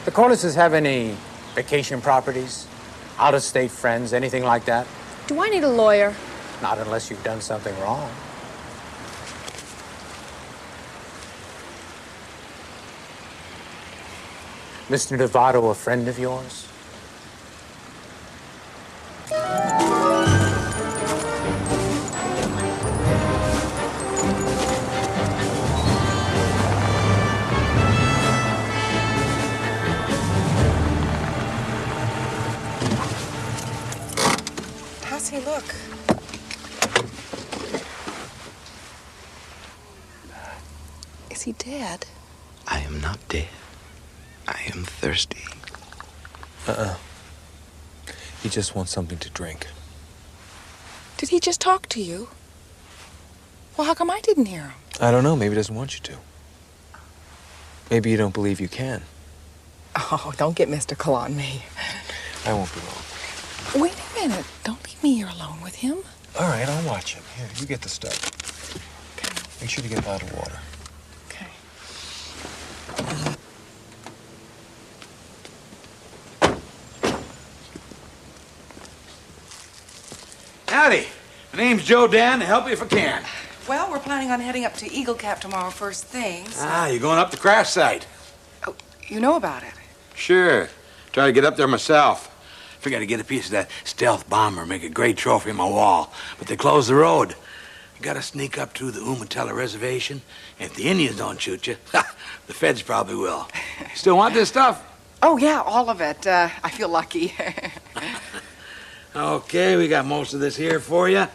The Corlisses have any vacation properties? Out-of-state friends, anything like that? Do I need a lawyer? Not unless you've done something wrong. Mr. Novato, a friend of yours? How's he look? Is he dead? I am not dead. I am thirsty. He just wants something to drink. Did he just talk to you? Well, how come I didn't hear him? I don't know. Maybe he doesn't want you to. Maybe you don't believe you can. Oh, don't get mystical on me. I won't be long. Wait a minute. Don't leave me here alone with him. All right, I'll watch him. Here, you get the stuff. Okay. Make sure to get bottled water. Okay. Howdy. My name's Joe Dan. To help you if I can. Well, we're planning on heading up to Eagle Cap tomorrow first thing. So... Ah, you're going up the crash site. Oh, you know about it? Sure. Try to get up there myself. Figured I'd get a piece of that stealth bomber, make a great trophy on my wall. But they closed the road. You gotta sneak up to the Umatilla reservation. And if the Indians don't shoot you, the feds probably will. Still want this stuff? Oh, yeah, all of it. I feel lucky. Okay, we got most of this here for you.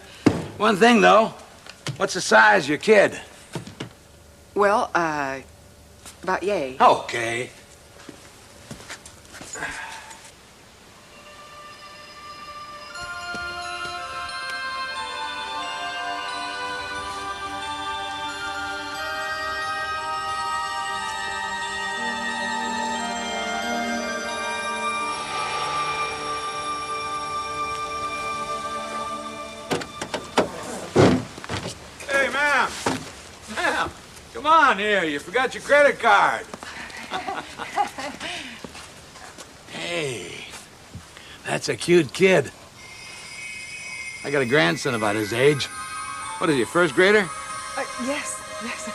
One thing, though. What's the size of your kid? Well, about yay. Okay. Hey, ma'am. Ma'am, come on here. You forgot your credit card. Hey, that's a cute kid. I got a grandson about his age. What is he, first grader? Yes, yes.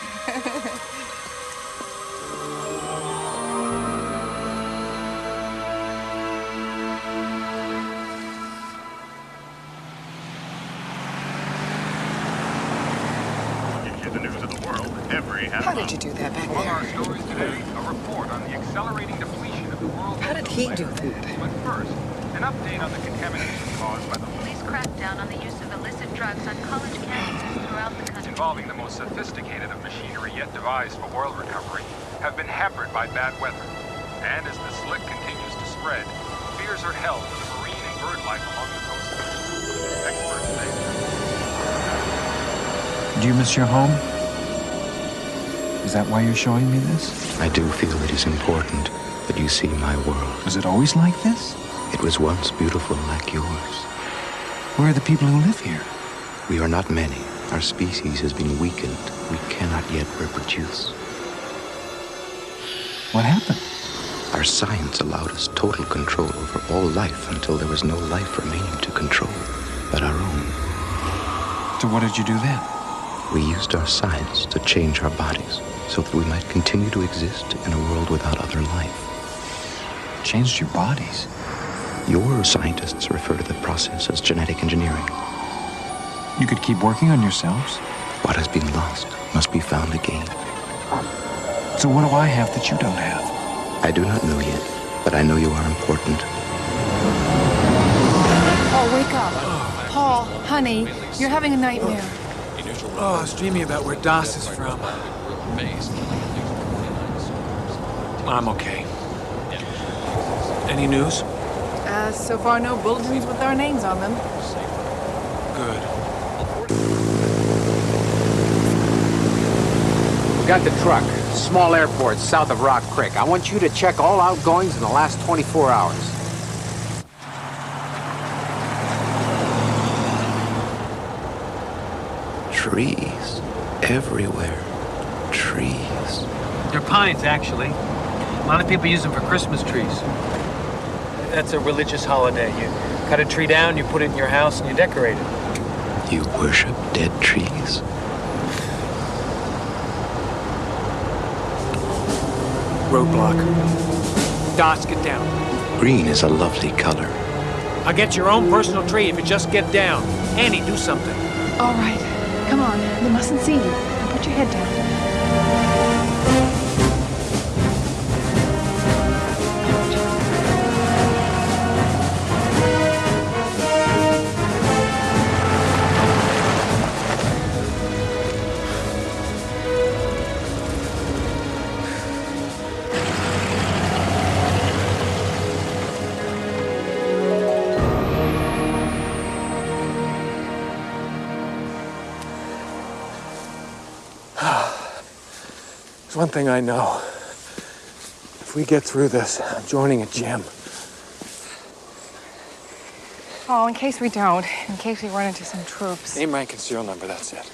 How did you do that back there? Our stories today, a report on the accelerating depletion of the world's... How did he do that? But first, an update on the contamination caused by the... Police crackdown on the use of illicit drugs on college campuses throughout the country. Involving the most sophisticated of machinery yet devised for oil recovery, have been hampered by bad weather. And as the slick continues to spread, fears are held for the marine and bird life along the coast. Experts say... Do you miss your home? Is that why you're showing me this? I do feel it is important that you see my world. Was it always like this? It was once beautiful like yours. Where are the people who live here? We are not many. Our species has been weakened. We cannot yet reproduce. What happened? Our science allowed us total control over all life until there was no life remaining to control but our own. So what did you do then? We used our science to change our bodies so that we might continue to exist in a world without other life. Changed your bodies? Your scientists refer to the process as genetic engineering. You could keep working on yourselves. What has been lost must be found again. So what do I have that you don't have? I do not know yet, but I know you are important. Oh, wake up. Paul, honey, you're having a nightmare. Oh, I was dreaming about where Das is from. I'm okay. Any news? So far, no bulletins with our names on them. Good. Got the truck. Small airport south of Rock Creek. I want you to check all outgoings in the last 24 hours. Trees. Everywhere. Trees. They're pines, actually. A lot of people use them for Christmas trees. That's a religious holiday. You cut a tree down, you put it in your house, and you decorate it. You worship dead trees? Roadblock. Das, get down. Green is a lovely color. I'll get your own personal tree if you just get down. Annie, do something. All right. Come on. They mustn't see you. Now put your head down. There's one thing I know. If we get through this, I'm joining a gym. Paul, in case we don't, in case we run into some troops. Name, rank, and serial number, that's it.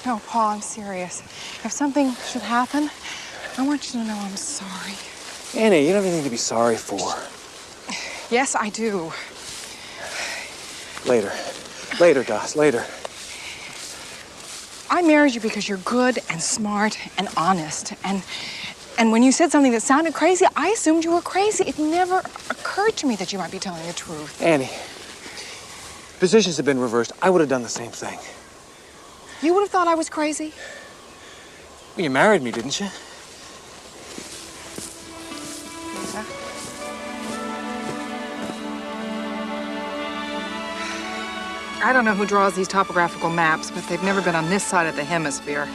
No, Paul, I'm serious. If something should happen, I want you to know I'm sorry. Annie, you don't have anything to be sorry for. Yes, I do. Later. Later, Das, later. I married you because you're good and smart and honest. And when you said something that sounded crazy, I assumed you were crazy. It never occurred to me that you might be telling the truth. Annie, positions have been reversed. I would have done the same thing. You would have thought I was crazy? Well, you married me, didn't you? Yeah. I don't know who draws these topographical maps, but they've never been on this side of the hemisphere.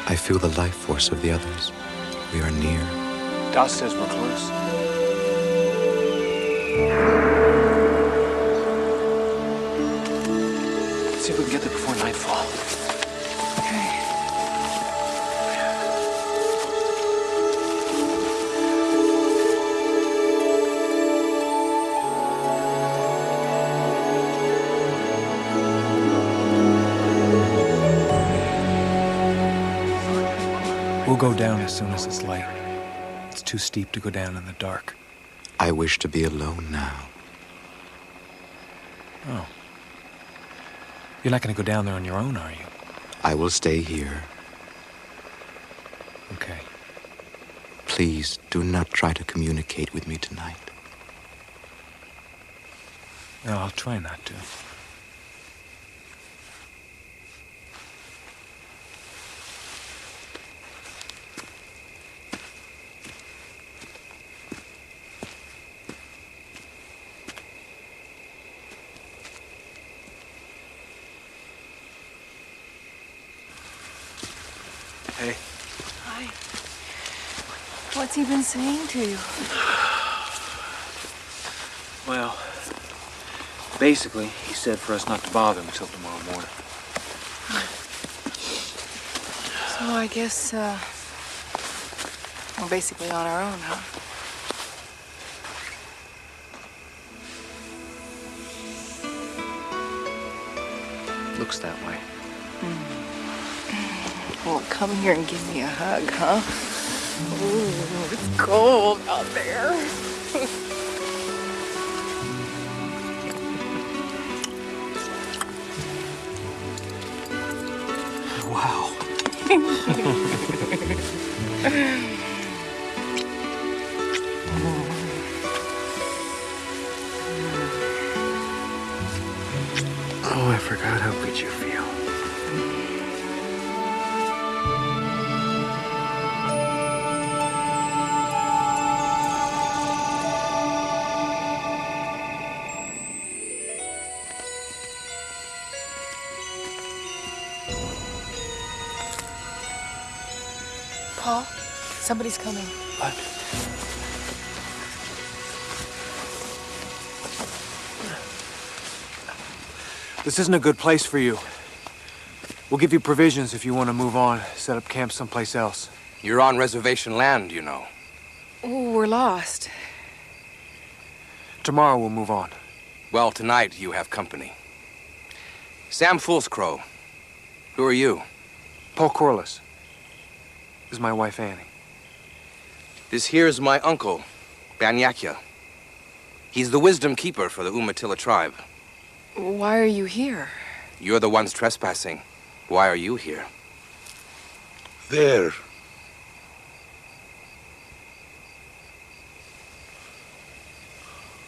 I feel the life force of the others. We are near. Das says we're close. Let's see if we can get there before nightfall. Okay. We'll go down as soon as it's light. It's too steep to go down in the dark. I wish to be alone now. Oh. You're not going to go down there on your own, are you? I will stay here. Okay. Please do not try to communicate with me tonight. No, I'll try not to. Hey. Hi. What's he been saying to you? Well, basically, he said for us not to bother him until tomorrow morning. So I guess, we're basically on our own, huh? Looks that way. Well, come here and give me a hug, huh? Ooh, it's cold out there. Wow. Oh, I forgot how good you feel. Paul, somebody's coming. What? This isn't a good place for you. We'll give you provisions if you want to move on, set up camp someplace else. You're on reservation land, you know. Oh, we're lost. Tomorrow we'll move on. Well, tonight you have company. Sam Foolscrow. Who are you? Paul Corliss. This is my wife, Annie. This here is my uncle, Banyakya. He's the wisdom keeper for the Umatilla tribe. Why are you here? You're the ones trespassing. Why are you here? There.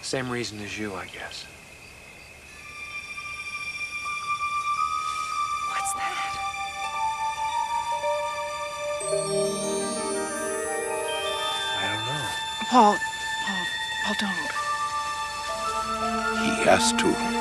Same reason as you, I guess. What's that? I don't know. Paul, don't. He has to.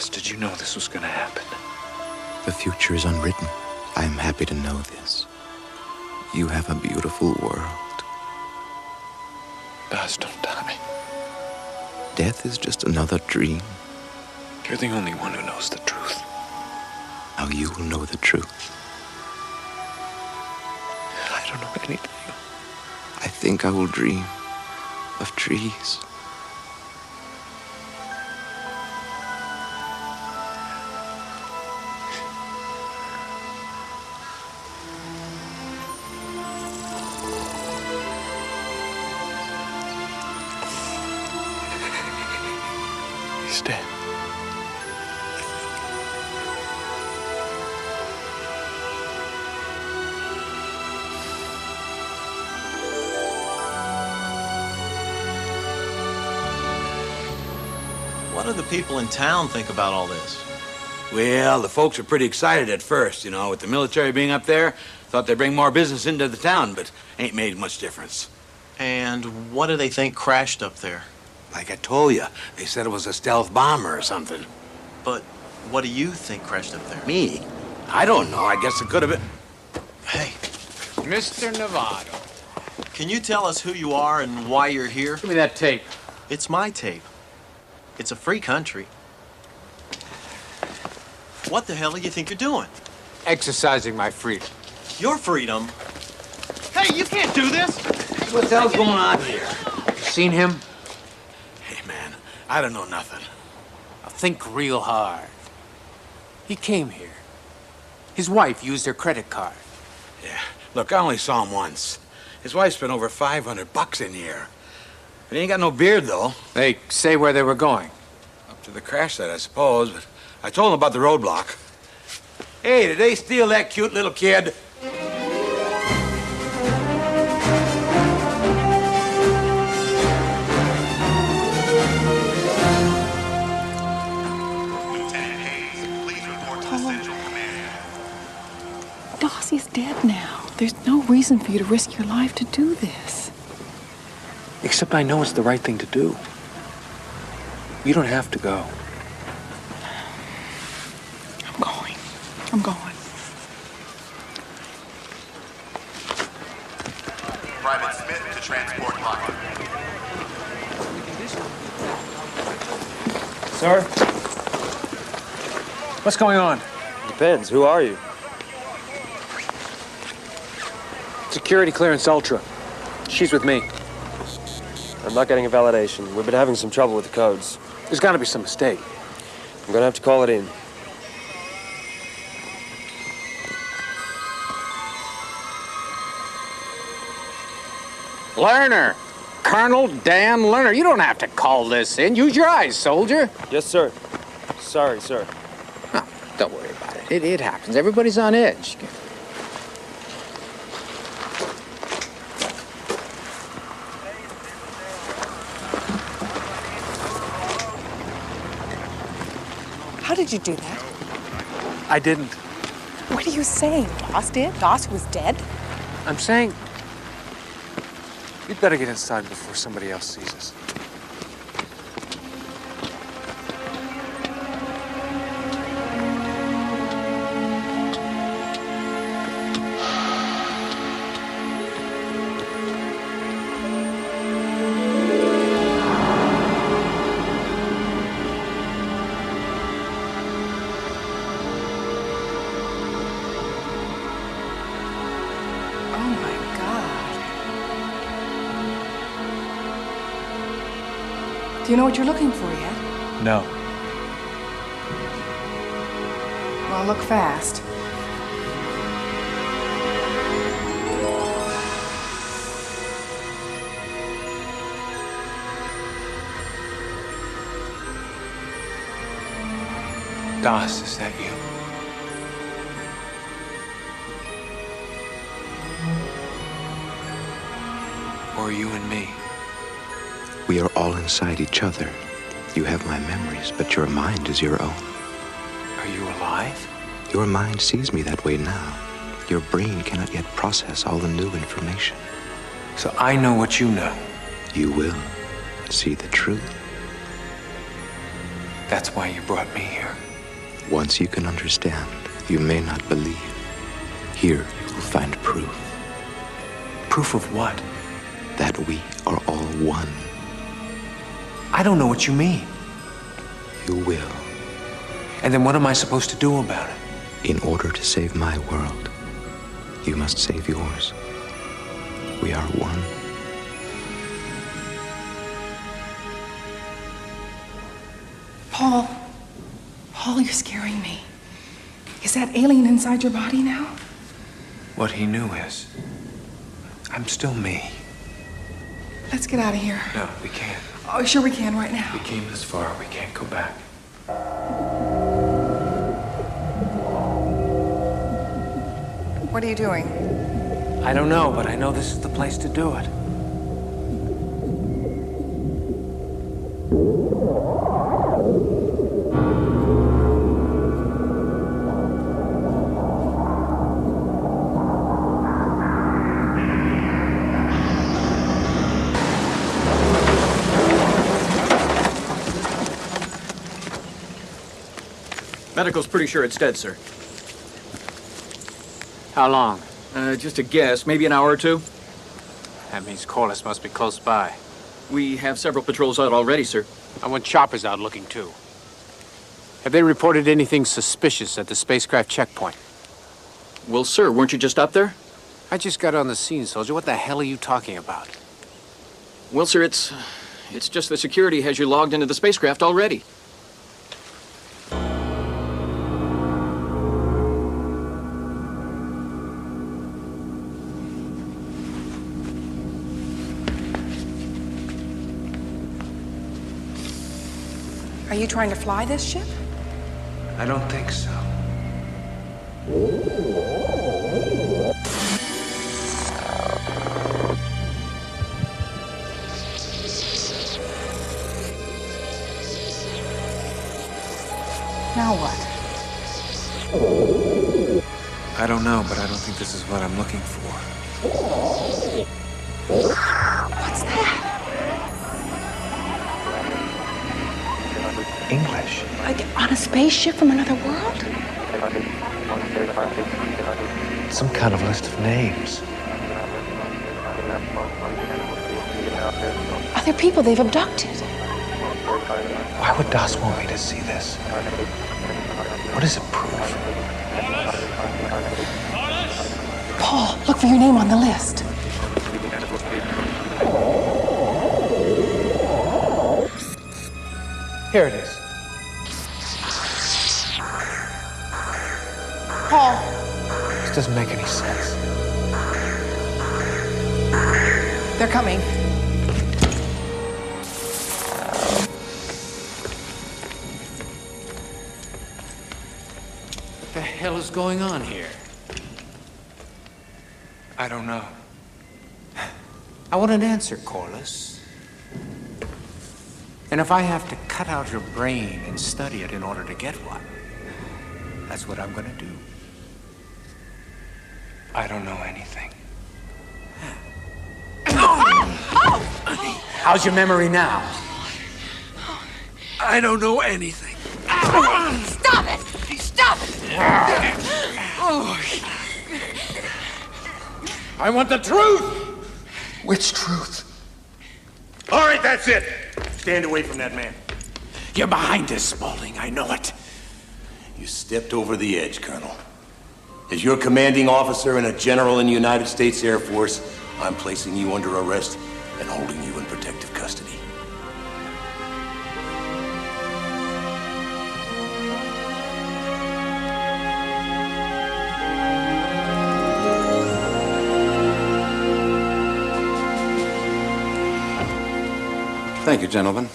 else did you know this was going to happen? The future is unwritten. I am happy to know this. You have a beautiful world. Baz, don't die. Death is just another dream. You're the only one who knows the truth. Now you will know the truth. I don't know anything. I think I will dream of trees. He's dead. What do the people in town think about all this? Well, the folks are pretty excited at first, you know, with the military being up there. Thought they'd bring more business into the town, but ain't made much difference. And what do they think crashed up there? Like I told you, they said it was a stealth bomber or something. But what do you think crashed up there? Me? I don't know. I guess it could have been... Hey. Mr. Novato. Can you tell us who you are and why you're here? Give me that tape. It's my tape. It's a free country. What the hell do you think you're doing? Exercising my freedom. Your freedom? Hey, you can't do this! What the hell's going on here? Seen him? Hey, man, I don't know nothing. Now think real hard. He came here. His wife used her credit card. Yeah, look, I only saw him once. His wife spent over $500 in here. He ain't got no beard, though. They say where they were going. Up to the crash site, I suppose, but I told him about the roadblock. Hey, did they steal that cute little kid? Dossie's dead now. There's no reason for you to risk your life to do this. Except I know it's the right thing to do. You don't have to go. I'm going. Private Smith to transport line. Sir? What's going on? Depends. Who are you? Security clearance Ultra. She's with me. I'm not getting a validation. We've been having some trouble with the codes. There's got to be some mistake. I'm gonna have to call it in. Lerner. Colonel Dan Lerner. You don't have to call this in. Use your eyes, soldier. Yes, sir. Sorry, sir. Oh, don't worry about it. It happens. Everybody's on edge. How did you do that? I didn't. What are you saying? Doss did? Doss was dead? I'm saying... We'd better get inside before somebody else sees us. Do you know what you're looking for yet? No. Well, look fast. Doss, is that you? Or you and me? We are all inside each other. You have my memories, but your mind is your own. Are you alive? Your mind sees me that way now. Your brain cannot yet process all the new information. So I know what you know. You will see the truth. That's why you brought me here. Once you can understand, you may not believe. Here you will find proof. Proof of what? That we are all one. I don't know what you mean. You will. And then what am I supposed to do about it? In order to save my world, you must save yours. We are one. Paul. Paul, you're scaring me. Is that alien inside your body now? What he knew is, I'm still me. Let's get out of here. No, we can't. Oh, sure we can right now. We came this far, we can't go back. What are you doing? I don't know, but I know this is the place to do it. Medical's pretty sure it's dead, sir. How long? Just a guess, maybe an hour or two. That means Corliss must be close by. We have several patrols out already, sir. I want choppers out looking too. Have they reported anything suspicious at the spacecraft checkpoint? Well, sir, weren't you just up there? I just got on the scene, soldier. What the hell are you talking about? Well, sir, it's just the security has you logged into the spacecraft already. Are you trying to fly this ship? I don't think so. Now what? I don't know, but I don't think this is what I'm looking for. What's that? English. Like on a spaceship from another world? Some kind of list of names. Are there people they've abducted? Why would Das want me to see this? What does it prove? Paul, look for your name on the list. Here it is. Paul. This doesn't make any sense. They're coming. What the hell is going on here? I don't know. I want an answer, Corliss. And if I have to cut out your brain and study it in order to get one, that's what I'm gonna do. I don't know anything. How's your memory now? I don't know anything. Stop it! Stop it! I want the truth! Which truth? All right, that's it. Stand away from that man. You're behind us, Spaulding. I know it. You stepped over the edge, Colonel. As your commanding officer and a general in the United States Air Force, I'm placing you under arrest and holding you in protective custody. Thank you, gentlemen.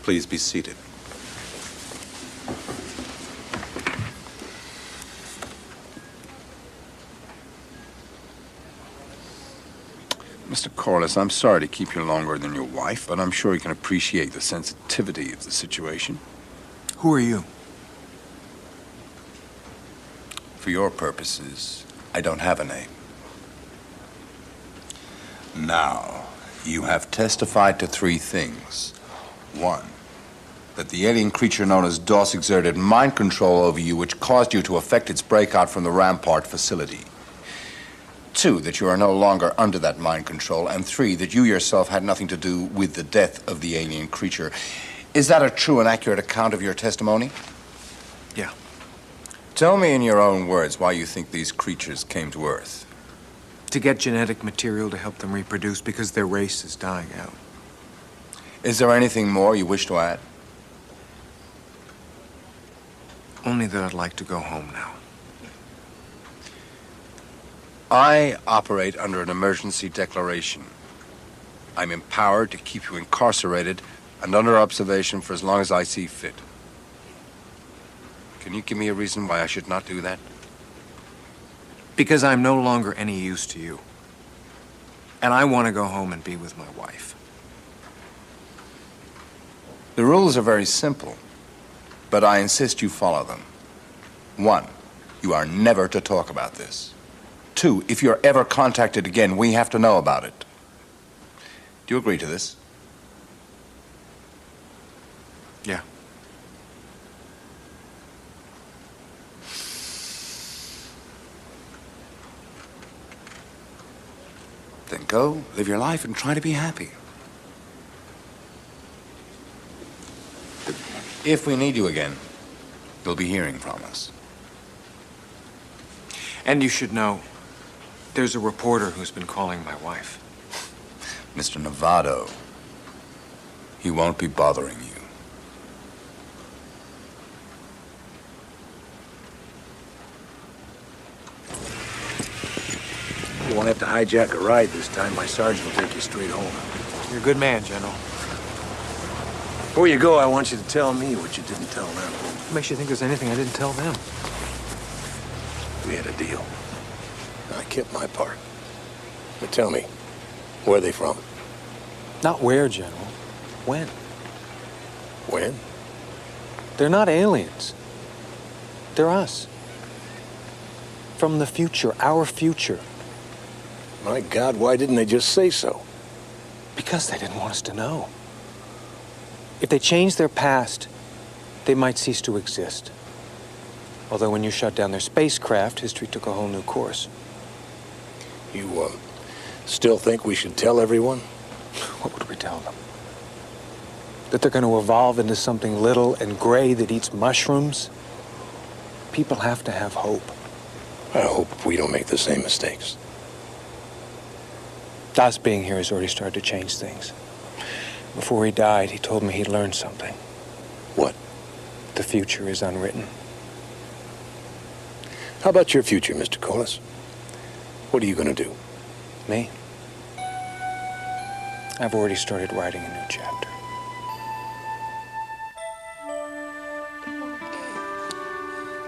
Please be seated. Mr. Corliss, I'm sorry to keep you longer than your wife, but I'm sure you can appreciate the sensitivity of the situation. Who are you? For your purposes, I don't have a name. Now, You have testified to 3 things. 1, that the alien creature known as DOS exerted mind control over you, which caused you to effect its breakout from the Rampart facility. 2, that you are no longer under that mind control. And 3, that you yourself had nothing to do with the death of the alien creature. Is that a true and accurate account of your testimony? Yeah. Tell me in your own words why you think these creatures came to Earth. To get genetic material to help them reproduce because their race is dying out. Is there anything more you wish to add? Only that I'd like to go home now. I operate under an emergency declaration. I'm empowered to keep you incarcerated and under observation for as long as I see fit. Can you give me a reason why I should not do that? Because I'm no longer any use to you. And I want to go home and be with my wife. The rules are very simple, but I insist you follow them. 1, you are never to talk about this. 2, if you're ever contacted again, we have to know about it. Do you agree to this? Yeah. Then go, live your life, and try to be happy. If we need you again, you'll be hearing from us. And you should know, there's a reporter who's been calling my wife. Mr. Novato, he won't be bothering you. You won't have to hijack a ride this time. My sergeant will take you straight home. You're a good man, General. Before you go, I want you to tell me what you didn't tell them. What makes you think there's anything I didn't tell them? We had a deal. I kept my part. But tell me, where are they from? Not where, General. When? When? They're not aliens. They're us. From the future, our future. My God, why didn't they just say so? Because they didn't want us to know. If they changed their past, they might cease to exist. Although when you shut down their spacecraft, history took a whole new course. You, still think we should tell everyone? What would we tell them? That they're going to evolve into something little and gray that eats mushrooms? People have to have hope. I hope we don't make the same mistakes. Das being here has already started to change things. Before he died, he told me he'd learned something. What? The future is unwritten. How about your future, Mr. Corliss? What are you going to do? Me? I've already started writing a new chapter.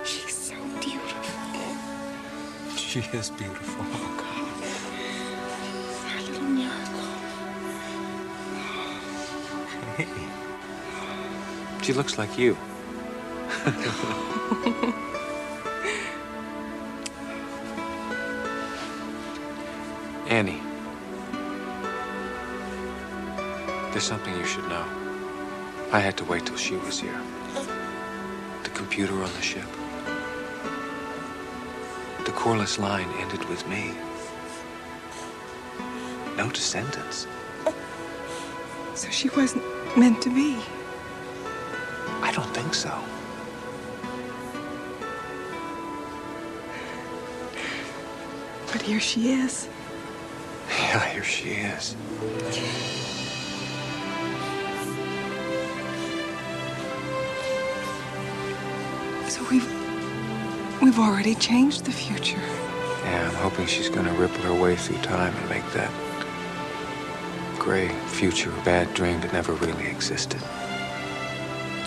She's so beautiful. She is beautiful. Oh, God. She's our little miracle. Hey. She looks like you. Annie. There's something you should know. I had to wait till she was here. The computer on the ship. The Corliss line ended with me. No descendants. So she wasn't meant to be. I don't think so. But here she is. Yeah, here she is. So we've already changed the future. Yeah, I'm hoping she's gonna ripple her way through time and make that gray future a bad dream that never really existed.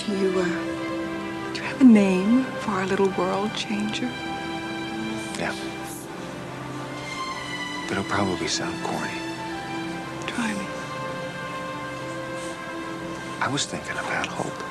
Do you have a name for our little world changer? Yeah. But it'll probably sound corny. Try me. I was thinking about hope.